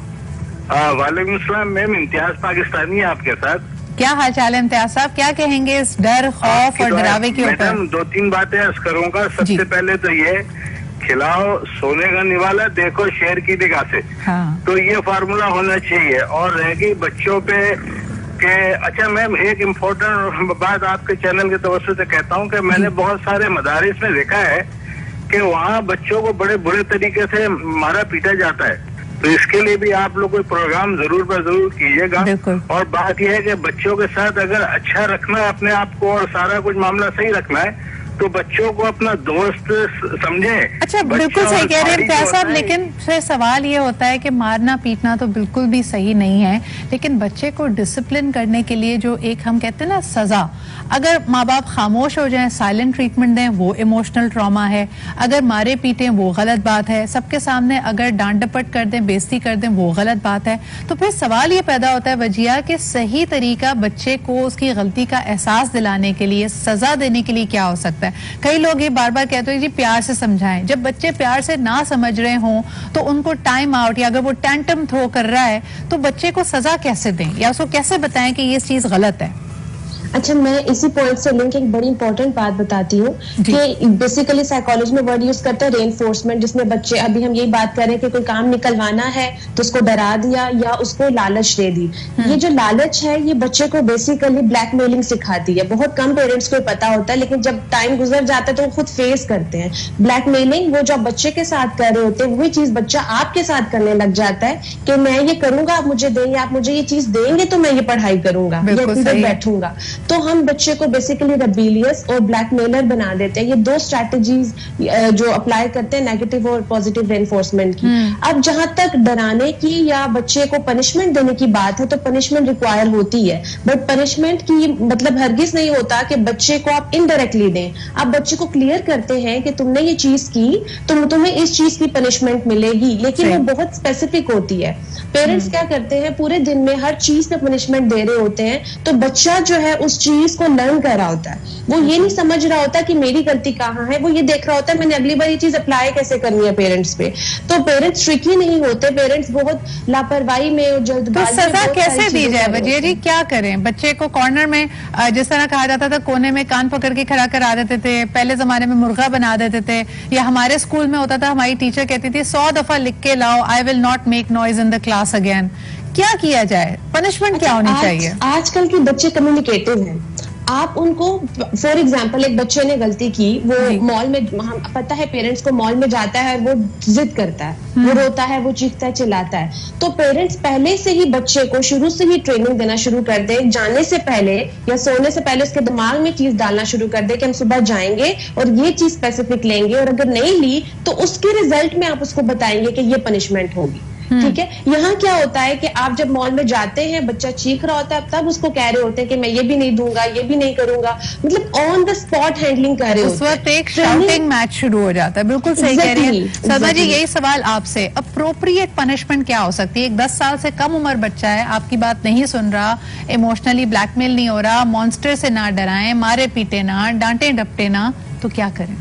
वालेकुम अस्सलाम मैम, इम्तियाज पाकिस्तानी है आपके साथ। क्या हाल चाल है इम्तियाज साहब, क्या कहेंगे इस डर, खौफ और डरावे के ऊपर? 2-3 बातें अर्ज करूंगा। सबसे पहले तो ये, खिलाओ सोने का निवाला, देखो शेर की निगाह से। हाँ। तो ये फार्मूला होना चाहिए। और रहेगी बच्चों पे के, अच्छा मैम एक इम्पोर्टेंट बात आपके चैनल के तवज्जो से कहता हूँ कि मैंने बहुत सारे मदारिस में देखा है कि वहाँ बच्चों को बड़े बुरे तरीके से मारा पीटा जाता है। तो इसके लिए भी आप लोग कोई प्रोग्राम जरूर पर जरूर कीजिएगा। और बात यह है कि बच्चों के साथ अगर अच्छा रखना है अपने आप को और सारा कुछ मामला सही रखना है, तो बच्चों को अपना दोस्त समझे। अच्छा, बिल्कुल सही कह रहे हैं साहब, लेकिन फिर सवाल ये होता है कि मारना पीटना तो बिल्कुल भी सही नहीं है, लेकिन बच्चे को डिसिप्लिन करने के लिए जो एक हम कहते हैं ना सजा, अगर माँ बाप खामोश हो जाएं, साइलेंट ट्रीटमेंट दें, वो इमोशनल ट्रॉमा है। अगर मारे पीटें वो गलत बात है। सबके सामने अगर डांट डपट कर दें, बेइज्जती कर दें, वो गलत बात है। तो फिर सवाल ये पैदा होता है वजिया कि सही तरीका बच्चे को उसकी गलती का एहसास दिलाने के लिए, सजा देने के लिए क्या हो सकता है? कई लोग ये बार बार कहते हैं जी प्यार से समझाएं। जब बच्चे प्यार से ना समझ रहे हों तो उनको टाइम आउट, या अगर वो टेंटम थ्रो कर रहा है तो बच्चे को सजा कैसे दें या उसको कैसे बताएं कि ये चीज गलत है? अच्छा, मैं इसी पॉइंट से लिंक एक बड़ी इंपॉर्टेंट बात बताती हूँ कि बेसिकली साइकोलॉजी में वर्ड यूज करते हैं रेनफोर्समेंट, जिसमें बच्चे, अभी हम यही बात कर रहे हैं कि कोई काम निकलवाना है तो उसको डरा दिया या उसको लालच दे दी। ये जो लालच है ये बच्चे को बेसिकली ब्लैकमेलिंग सिखाती है। बहुत कम पेरेंट्स को पता होता है, लेकिन जब टाइम गुजर जाता है तो वो खुद फेस करते हैं ब्लैकमेलिंग। वो जो बच्चे के साथ कर रहे होते हैं वही चीज बच्चा आपके साथ करने लग जाता है कि मैं ये करूंगा, आप मुझे देंगे, आप मुझे ये चीज देंगे तो मैं ये पढ़ाई करूंगा या इधर बैठूंगा। तो हम बच्चे को बेसिकली रेबेलियस और ब्लैकमेलर बना देते हैं। ये 2 स्ट्रैटेजीज जो अप्लाई करते हैं नेगेटिव और पॉजिटिव रेनफोर्समेंट की। अब जहां तक डराने की या बच्चे को पनिशमेंट देने की बात है तो पनिशमेंट रिक्वायर होती है, बट पनिशमेंट की मतलब हरगिज नहीं होता कि बच्चे को आप इनडायरेक्टली दें। आप बच्चे को क्लियर करते हैं कि तुमने ये चीज की तो तुम्हें इस चीज की पनिशमेंट मिलेगी, लेकिन वो बहुत स्पेसिफिक होती है। पेरेंट्स क्या करते हैं, पूरे दिन में हर चीज पे पनिशमेंट दे रहे होते हैं, तो बच्चा जो है उस चीज को लर्न कर रहा होता है। वो ये नहीं समझ रहा होता कि मेरी गलती कहाँ है, वो ये देख रहा होता है मैंने अगली बार ये चीज अप्लाई कैसे करनी है पेरेंट्स पे। तो पेरेंट्स ट्रिकी नहीं होते, पेरेंट्स बहुत लापरवाही में और जल्दबाजी में। सजा कैसे दी जाए वजीर जी, क्या करें? बच्चे को कॉर्नर में जिस तरह कहा जाता था, कोने में कान पकड़ के खड़ा करा देते थे, पहले जमाने में मुर्गा बना देते थे, या हमारे स्कूल में होता था हमारी टीचर कहती थी 100 दफा लिख के लाओ, I will not make noise in the class again. क्या किया जाए, पनिशमेंट क्या होनी चाहिए? आजकल के बच्चे कम्युनिकेटिव हैं। आप उनको, फॉर एग्जाम्पल, एक बच्चे ने गलती की, वो मॉल में, पता है पेरेंट्स को, मॉल में जाता है और वो जिद करता है, वो रोता है, वो चीखता है, चिल्लाता है, तो पेरेंट्स पहले से ही बच्चे को शुरू से ही ट्रेनिंग देना शुरू कर दे, जाने से पहले या सोने से पहले उसके दिमाग में चीज डालना शुरू कर दे कि हम सुबह जाएंगे और ये चीज स्पेसिफिक लेंगे, और अगर नहीं ली तो उसके रिजल्ट में आप उसको बताएंगे कि ये पनिशमेंट होगी। ठीक है। यहाँ क्या होता है कि आप जब मॉल में जाते हैं, बच्चा चीख रहा होता है, तब उसको कह रहे होते हैं कि मैं ये भी नहीं दूंगा, ये भी नहीं करूंगा, मतलब ऑन द स्पॉट हैंडलिंग कर रहे होते हैं। उस वक्त एक शाउटिंग मैच शुरू हो जाता है। बिल्कुल सही कह रही है सलमा जी। यही सवाल आपसे, अप्रोप्रिएट पनिशमेंट क्या हो सकती है? एक 10 साल से कम उम्र बच्चा है, आपकी बात नहीं सुन रहा, इमोशनली ब्लैकमेल नहीं हो रहा, मॉन्स्टर से ना डराएं, मारे पीटे ना, डांटे डपटे ना, तो क्या करें?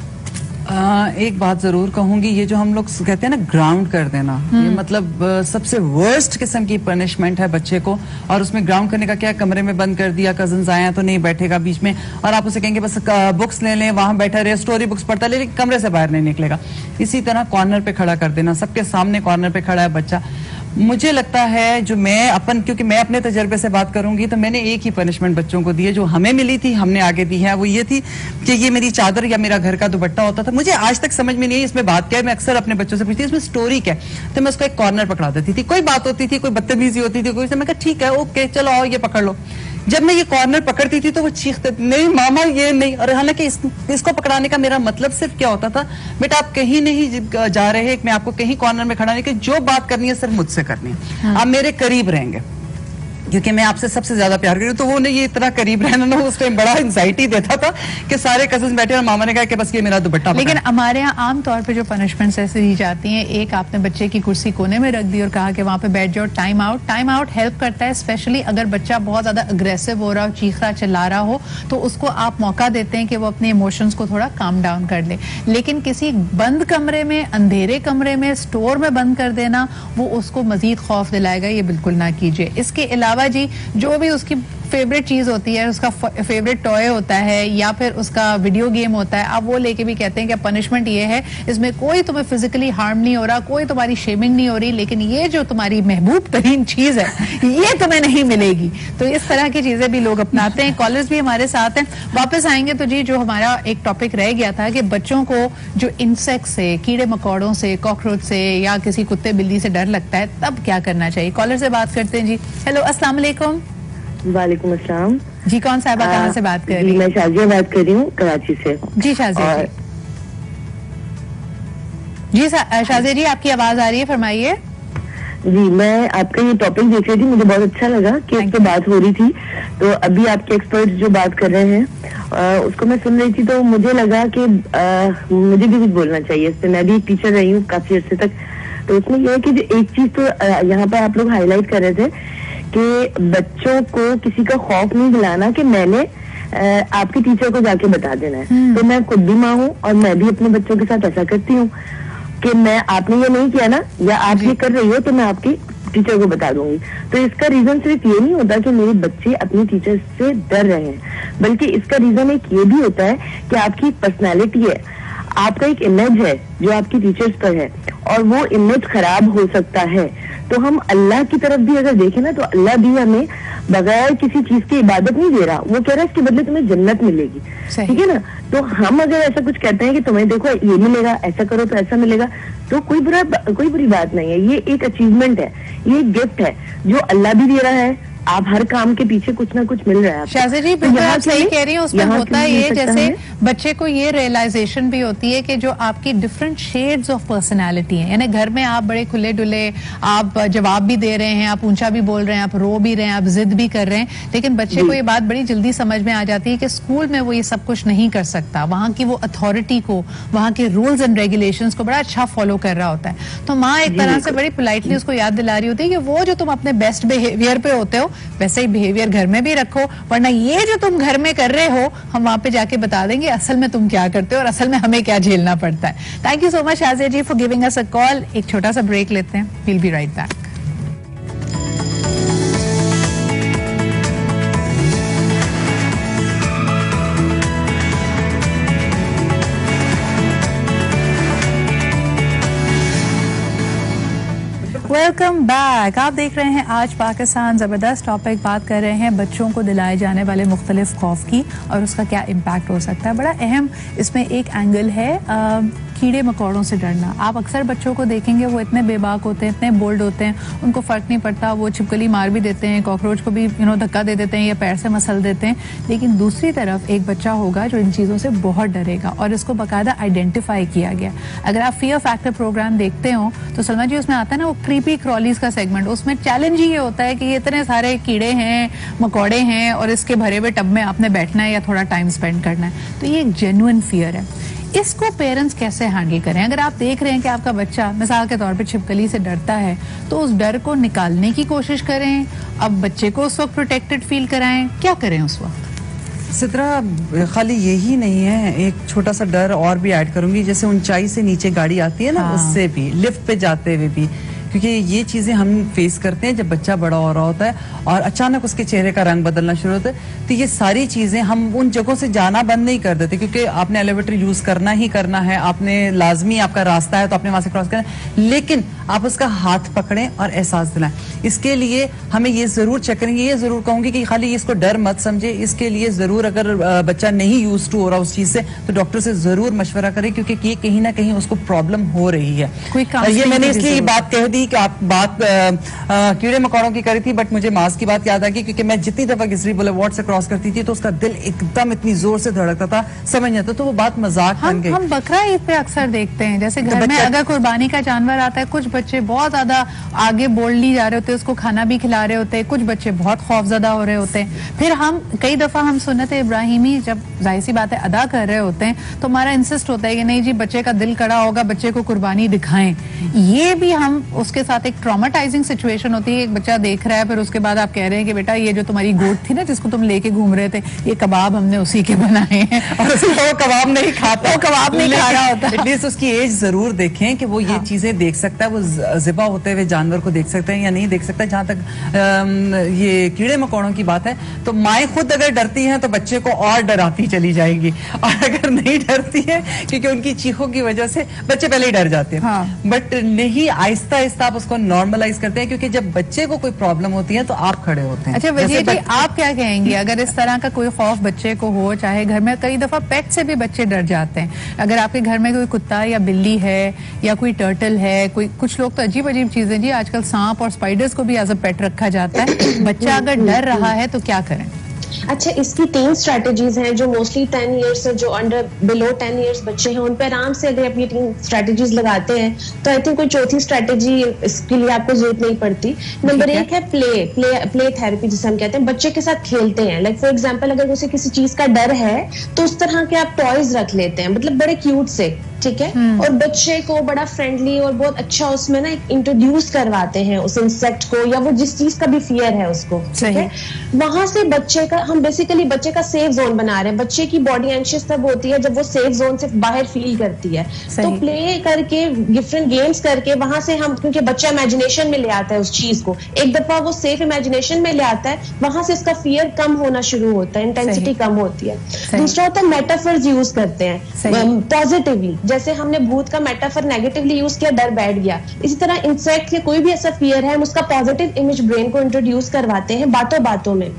एक बात जरूर कहूंगी, ये जो हम लोग कहते हैं ना ग्राउंड कर देना, ये मतलब सबसे वर्स्ट किस्म की पनिशमेंट है बच्चे को। और उसमें ग्राउंड करने का क्या, कमरे में बंद कर दिया, कजन्स आए तो नहीं बैठेगा बीच में, और आप उसे कहेंगे बस बुक्स ले लें, वहां बैठा रहे, स्टोरी बुक्स पढ़ता ले, लेकिन कमरे से बाहर नहीं निकलेगा। इसी तरह कॉर्नर पे खड़ा कर देना, सबके सामने कॉर्नर पे खड़ा है बच्चा। मुझे लगता है जो क्योंकि मैं अपने तजर्बे से बात करूंगी, तो मैंने एक ही पनिशमेंट बच्चों को दी है जो हमें मिली थी, हमने आगे दी है। वो ये थी कि ये मेरी चादर या मेरा घर का दुपट्टा होता था, मुझे आज तक समझ में नहीं है इसमें बात क्या है। मैं अक्सर अपने बच्चों से पूछती इसमें स्टोरी क्या है, तो मैं उसको एक कॉर्नर पकड़ा देती थी। कोई बात होती थी, कोई बदतमीजी होती थी, कोई, मैं कहा ठीक है, ओके, चलो आओ ये पकड़ लो। जब मैं ये कॉर्नर पकड़ती थी तो वो चीखते, नहीं मामा ये नहीं। और हालांकि इसको पकड़ाने का मेरा मतलब सिर्फ क्या होता था, बेटा आप कहीं नहीं जा रहे, मैं आपको कहीं कॉर्नर में खड़ा नहीं, कि जो बात करनी है सिर्फ मुझसे करनी है, आप मेरे करीब रहेंगे क्योंकि मैं आपसे सबसे ज्यादा प्यार कर रही हूँ। तो वो ये इतना करीब रहना ना उस टाइम बड़ा एंजाइटी देता था कि सारे कजिन्स बैठे और मामा ने कहा कि बस ये मेरा दुपट्टा। लेकिन हमारे यहाँ आमतौर पे जो पनिशमेंट्स ऐसे दी जाती हैं, एक आपने बच्चे की कुर्सी कोने में रख दी और कहा कि वहां पे बैठ जाओ, टाइम आउट हेल्प करता है, स्पेशली अगर बच्चा बहुत ज्यादा अग्रेसिव हो रहा हो, चीख रहा चिल्ला रहा हो, तो उसको आप मौका देते हैं कि वो अपने इमोशंस को थोड़ा काम डाउन कर ले। लेकिन किसी बंद कमरे में, अंधेरे कमरे में, स्टोर में बंद कर देना, वो उसको मजीद खौफ दिलाएगा, ये बिल्कुल ना कीजिए। इसके अलावा जी जो भी उसकी फेवरेट चीज होती है, उसका फेवरेट टॉय होता है या फिर उसका वीडियो गेम होता है, आप वो लेके भी कहते हैं कि पनिशमेंट ये है, इसमें कोई तुम्हें फिजिकली हार्म नहीं हो रहा, कोई तुम्हारी शेमिंग नहीं हो रही, लेकिन ये जो तुम्हारी महबूब तरीन चीज है ये तुम्हें नहीं मिलेगी। तो इस तरह की चीजें भी लोग अपनाते हैं। कॉलर्स भी हमारे साथ हैं, वापस आएंगे। तो जी जो हमारा एक टॉपिक रह गया था कि बच्चों को जो इंसेक्ट से, कीड़े मकोड़ों से, कॉकरोच से या किसी कुत्ते बिल्ली से डर लगता है, तब क्या करना चाहिए? कॉलर से बात करते हैं जी। हेलो, अस्सलाम वालेकुम। वालेकुम अस्सलाम जी, कौन साहिबा कहाँ से बात कर रही हैं? मैं शाजिया बात कर रही हूँ कराची से। जी शाजिया जी, शाजिया जी आपकी आवाज आ रही है, फरमाइए। जी, मैं आपका ये टॉपिक देख रही थी, मुझे बहुत अच्छा लगा कि इस पे बात हो रही थी। तो अभी आपके एक्सपर्ट जो बात कर रहे हैं उसको मैं सुन रही थी, तो मुझे लगा कि मुझे भी कुछ बोलना चाहिए इस पे। मैं भी एक टीचर रही हूँ काफी अर्से तक, तो उसमें यह है कि एक चीज तो यहाँ पर आप लोग हाईलाइट कर रहे थे कि बच्चों को किसी का खौफ नहीं दिलाना कि मैंने आपके टीचर को जाके बता देना है। तो मैं खुद भी माँ हूँ और मैं भी अपने बच्चों के साथ ऐसा करती हूँ कि मैं, आपने ये नहीं किया ना या आप ये कर रही हो तो मैं आपकी टीचर को बता दूंगी। तो इसका रीजन सिर्फ ये नहीं होता कि मेरे बच्चे अपने टीचर से डर रहे हैं, बल्कि इसका रीजन एक ये भी होता है कि आपकी पर्सनैलिटी है, आपका एक इमेज है जो आपकी टीचर्स पर है, और वो इमेज खराब हो सकता है। तो हम अल्लाह की तरफ भी अगर देखें ना, तो अल्लाह भी हमें बगैर किसी चीज की इबादत नहीं दे रहा, वो कह रहा है इसके बदले तुम्हें जन्नत मिलेगी, ठीक है ना। तो हम अगर ऐसा कुछ कहते हैं कि तुम्हें देखो ये मिलेगा, ऐसा करो तो ऐसा मिलेगा, तो कोई बुरी बात नहीं है। ये एक अचीवमेंट है, ये गिफ्ट है जो अल्लाह भी दे रहा है। आप हर काम के पीछे कुछ ना कुछ मिल रहा है। शाज़ी जी बिल्कुल आप सही कह रही हैं। उसमें होता है ये, जैसे बच्चे को ये रियलाइजेशन भी होती है कि जो आपकी डिफरेंट शेड्स ऑफ पर्सनालिटी है, यानी घर में आप बड़े खुले डुले, आप जवाब भी दे रहे हैं, आप ऊंचा भी बोल रहे हैं, आप रो भी रहे हैं, आप जिद भी कर रहे हैं, लेकिन बच्चे को ये बात बड़ी जल्दी समझ में आ जाती है कि स्कूल में वो ये सब कुछ नहीं कर सकता। वहां की वो अथॉरिटी को, वहां के रूल्स एंड रेगुलेशंस को बड़ा अच्छा फॉलो कर रहा होता है। तो माँ एक तरह से बड़ी पोलाइटली उसको याद दिला रही होती है कि वो जो तुम अपने बेस्ट बिहेवियर पे होते हो, वैसे ही बिहेवियर घर में भी रखो, वरना ये जो तुम घर में कर रहे हो हम वहां पे जाके बता देंगे असल में तुम क्या करते हो और असल में हमें क्या झेलना पड़ता है। Thank you so much Shazia ji for giving us a call. एक छोटा सा ब्रेक लेते हैं, will be right back. Welcome back. आप देख रहे हैं आज पाकिस्तान जबरदस्त टॉपिक। बात कर रहे हैं बच्चों को दिलाए जाने वाले मुख्तलिफ खौफ की और उसका क्या इम्पैक्ट हो सकता है। बड़ा अहम इसमें एक एंगल है कीड़े मकोड़ों से डरना। आप अक्सर बच्चों को देखेंगे वो इतने बेबाक होते हैं, इतने बोल्ड होते हैं, उनको फ़र्क नहीं पड़ता, वो छिपकली मार भी देते हैं, कॉकरोच को भी धक्का दे देते हैं या पैर से मसल देते हैं। लेकिन दूसरी तरफ एक बच्चा होगा जो इन चीज़ों से बहुत डरेगा और इसको बाकायदा आइडेंटिफाई किया गया। अगर आप फियर फैक्टर प्रोग्राम देखते हो तो सलमा जी उसमें आता है ना वो क्रीपी क्रॉलीज का सेगमेंट, उसमें चैलेंज ही ये होता है कि ये इतने सारे कीड़े हैं, मकोड़े हैं और इसके भरे हुए टब में आपने बैठना है या थोड़ा टाइम स्पेंड करना है। तो ये एक जेन्युइन फियर है। इसको पेरेंट्स कैसे हैंडल करें? अगर आप देख रहे हैं कि आपका बच्चा मिसाल के तौर पे छिपकली से डरता है तो उस डर को निकालने की कोशिश करें, अब बच्चे को उस वक्त प्रोटेक्टेड फील कराएं, क्या करें उस वक्त? सिद्रा खाली यही नहीं है, एक छोटा सा डर और भी ऐड करूंगी। जैसे ऊंचाई से नीचे गाड़ी आती है ना, उससे भी, लिफ्ट पे जाते हुए भी, क्योंकि ये चीजें हम फेस करते हैं जब बच्चा बड़ा हो रहा होता है और अचानक उसके चेहरे का रंग बदलना शुरू होता है। तो ये सारी चीजें हम उन जगहों से जाना बंद नहीं कर देते, क्योंकि आपने एलिवेटर यूज करना ही करना है, आपने लाजमी आपका रास्ता है तो आपने वहां से क्रॉस करना है, लेकिन आप उसका हाथ पकड़ें और एहसास दिलाएं। इसके लिए हमें ये जरूर चेक करेंगे, ये जरूर कहूंगी कि खाली इसको डर मत समझे। इसके लिए जरूर अगर बच्चा नहीं यूज टू हो रहा उस चीज से तो डॉक्टर से जरूर मशवरा करें, क्योंकि ये कहीं ना कहीं उसको प्रॉब्लम हो रही है। ये मैंने इसलिए बात कह दी कि आप बात कीड़े मकोड़ों की करी थी, बट मुझे मास्क की बात याद आ गई, क्योंकि मैं जितनी दफा किसी बुलेवार्ड से क्रॉस करती थी तो उसका दिल एकदम इतनी जोर से धड़कता था, समझ नहीं आता, तो वो बात मजाक बन गई। हम बकरा ईद पे अक्सर देखते हैं, जैसे घर में अगर कुर्बानी का जानवर आता है, कुछ बच्चे बहुत ज्यादा आगे बोल्डली जा रहे होते हैं, उसको खाना भी खिला रहे होते हैं, कुछ बच्चे बहुत खौफजदा हो रहे होते हैं। फिर हम कई दफा हम सुन्नत इब्राहिमी जब जाहिर सी बात है अदा कर रहे होते हैं तो हमारा इंसिस्ट होता है कि नहीं जी बच्चे का दिल कड़ा होगा, बच्चे को कुर्बानी दिखाएं। ये भी हम उसके साथ एक ट्रॉमेटाइजिंग सिचुएशन होती है। एक बच्चा देख रहा है, फिर उसके बाद आप कह रहे हैं कि बेटा ये जो तुम्हारी गोट थी ना जिसको तुम लेके घूम रहे थे, ये कबाब हमने उसी के बनाए हैं और वो कबाब नहीं खाता, वो कबाब नहीं खा रहा होता। एटलीस्ट उसकी एज जरूर देखें कि वो ये चीजें देख सकता है, वो ज़िबा होते हुए जानवर को देख सकते हैं या नहीं देख सकता। जहां तक ये कीड़े मकोड़ों की बात है तो माएँ खुद अगर डरती हैं तो बच्चे को और डराती चली जाएंगी, और अगर नहीं डरती है क्योंकि उनकी चीखों की वजह से बच्चे पहले ही डर जाते हैं, बट नहीं, आहिस्ता आहिस्ता आप उसको नॉर्मलाइज करते हैं, क्योंकि जब बच्चे को कोई प्रॉब्लम होती है तो आप खड़े होते हैं। अच्छा वजीर जी, आप क्या कहेंगे अगर इस तरह का कोई खौफ बच्चे को हो? चाहे घर में कई दफा पेट से भी बच्चे डर जाते हैं। अगर आपके घर में कोई कुत्ता या बिल्ली है या कोई टर्टल है, कोई कुछ लोग तो अजीब अजीब चीजें जी, आजकल सांप और स्पाइडर्स को भी एज अ पेट रखा जाता है, बच्चा अगर डर रहा है तो क्या करें? अच्छा, इसकी 3 स्ट्रेटजीज हैं जो मोस्टली 10 ईयर्स से जो अंडर बिलो 10 ईयर्स बच्चे हैं उन पे आराम से अगर अपनी 3 स्ट्रेटजीज लगाते हैं तो आई थिंक कोई चौथी स्ट्रेटजी इसके लिए आपको जरूरत नहीं पड़ती। नंबर 1 है प्ले थेरेपी, जिसे हम कहते हैं बच्चे के साथ खेलते हैं। लाइक फॉर एग्जांपल अगर उसे किसी चीज का डर है तो उस तरह के आप टॉयज रख लेते हैं, मतलब बड़े क्यूट से, ठीक है, और बच्चे को बड़ा फ्रेंडली और बहुत अच्छा उसमें ना इंट्रोड्यूस करवाते हैं उस इंसेक्ट को या वो जिस चीज का भी फियर है उसको, ठीक है। वहां से बच्चे का हम बेसिकली बच्चे का सेफ जोन बना रहे हैं। बच्चे की बॉडी एंशियस तब होती है जब वो सेफ जोन से बाहर फील करती है, तो प्ले करके डिफरेंट गेम्स करके वहां से हम, क्योंकि बच्चा इमेजिनेशन में ले आता है उस चीज को, एक दफा वो सेफ इमेजिनेशन में ले आता है, वहां से उसका फियर कम होना शुरू होता है, इंटेंसिटी कम होती है। दूसरा होता है मेटाफर्स यूज करते हैं पॉजिटिवली, जैसे हमने भूत का मेटाफर नेगेटिवली यूज किया, डर बैठ गया। इसी तरह इंसेक्ट के कोई भी ऐसा फियर है हम उसका पॉजिटिव इमेज ब्रेन को इंट्रोड्यूस करवाते हैं बातों बातों में,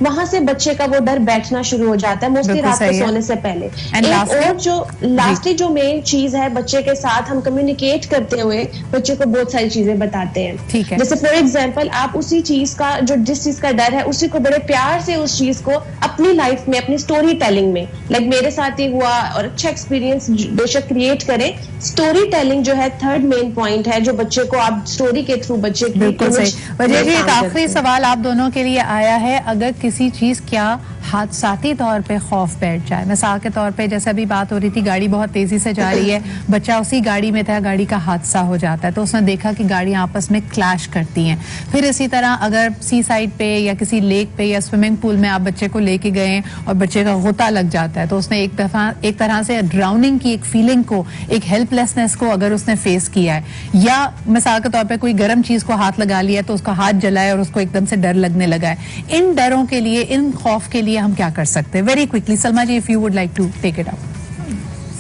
वहां से बच्चे का वो डर बैठना शुरू हो जाता है मोस्टली रात को सोने से पहले। एक और जो लास्टली जो मेन चीज है, बच्चे के साथ हम कम्युनिकेट करते हुए बच्चे को बहुत सारी चीजें बताते हैं, ठीक है। जैसे फॉर एग्जांपल आप उसी चीज का जो जिस चीज का डर है उसी को बड़े प्यार से उस चीज को अपनी लाइफ में अपनी स्टोरी टेलिंग में, लाइक मेरे साथ ही हुआ और अच्छा एक्सपीरियंस बेशक क्रिएट करें। स्टोरी टेलिंग जो है 3rd मेन पॉइंट है जो बच्चे को आप स्टोरी के थ्रू बच्चे की, बिल्कुल सही। वजह जी, एक आखिरी सवाल आप दोनों के लिए आया है, अगर किसी चीज क्या हादसाती तौर पे खौफ बैठ जाए, मिसाल के तौर पे जैसे अभी बात हो रही थी, गाड़ी बहुत तेजी से जा रही है, बच्चा उसी गाड़ी में था, गाड़ी का हादसा हो जाता है तो उसने देखा कि गाड़ियां आपस में क्लैश करती हैं। फिर इसी तरह अगर सी साइड पे या किसी लेक पे या स्विमिंग पूल में आप बच्चे को लेके गए और बच्चे का गोता लग जाता है तो उसने एक तरह से ड्राउनिंग की एक फीलिंग को, एक हेल्पलेसनेस को अगर उसने फेस किया है, या मिसाल के तौर पे कोई गर्म चीज को हाथ लगा लिया तो उसका हाथ जलाए और उसको एकदम से डर लगने लगा है, इन डरों के लिए, इन खौफ के लिए हम क्या कर सकते हैं? Very quickly Salma ji, if you would like to take it up.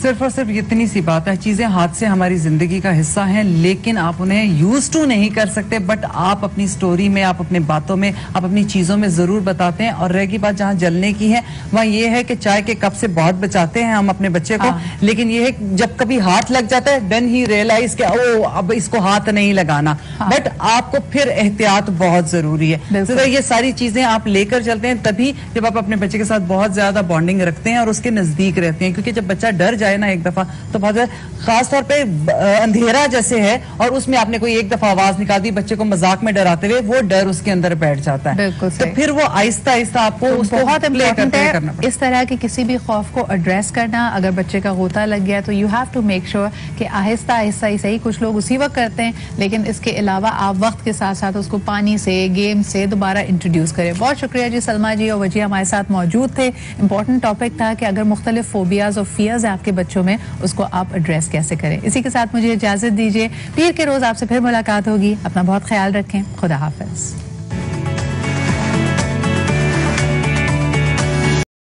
सिर्फ और सिर्फ इतनी सी बात है, चीजें हाथ से हमारी जिंदगी का हिस्सा हैं, लेकिन आप उन्हें यूज टू नहीं कर सकते, बट आप अपनी स्टोरी में, आप अपने बातों में, आप अपनी चीजों में जरूर बताते हैं। और रहेगी बात जहाँ जलने की है, वहाँ ये है कि चाय के कप से बहुत बचाते हैं हम अपने बच्चे को, लेकिन ये है जब कभी हाथ लग जाता है देन ही रियलाइज कि ओ अब इसको हाथ नहीं लगाना। बट आपको फिर एहतियात बहुत जरूरी है। तो ये सारी चीजें आप लेकर चलते हैं तभी जब आप अपने बच्चे के साथ बहुत ज्यादा बॉन्डिंग रखते हैं और उसके नजदीक रहते हैं, क्योंकि जब बच्चा डर जाए ना एक दफा तो बहुत खास तौर पे अंधेरा जैसे है और उसमें आपने कोई एक दफा आवाज निकाल दी बच्चे को मजाक में डराते हुए, वो डर उसके अंदर बैठ जाता है। तो फिर वो आहिस्ता आहिस्ता आपको उसको बहुत इम्पोर्टेंट है करना इस तरह के किसी भी खौफ को एड्रेस करना। अगर बच्चे का गोता लग गया तो you have to make sure कि आहिस्ता आहिस्ता ही सही, कुछ लोग उसी वक्त करते हैं, लेकिन इसके अलावा आप वक्त के साथ साथ उसको पानी से, गेम से दोबारा इंट्रोड्यूस करें। बहुत शुक्रिया जी सलमा जी और वजिया हमारे साथ मौजूद थे। इंपॉर्टेंट टॉपिक था कि अगर मुख्तलिफ फोबियाज और फियर्स है आपके बच्चों में, उसको आप एड्रेस कैसे करें। इसी के साथ मुझे इजाजत दीजिए, पीर के रोज आपसे फिर मुलाकात होगी। अपना बहुत ख्याल रखें। खुदा हाफिज।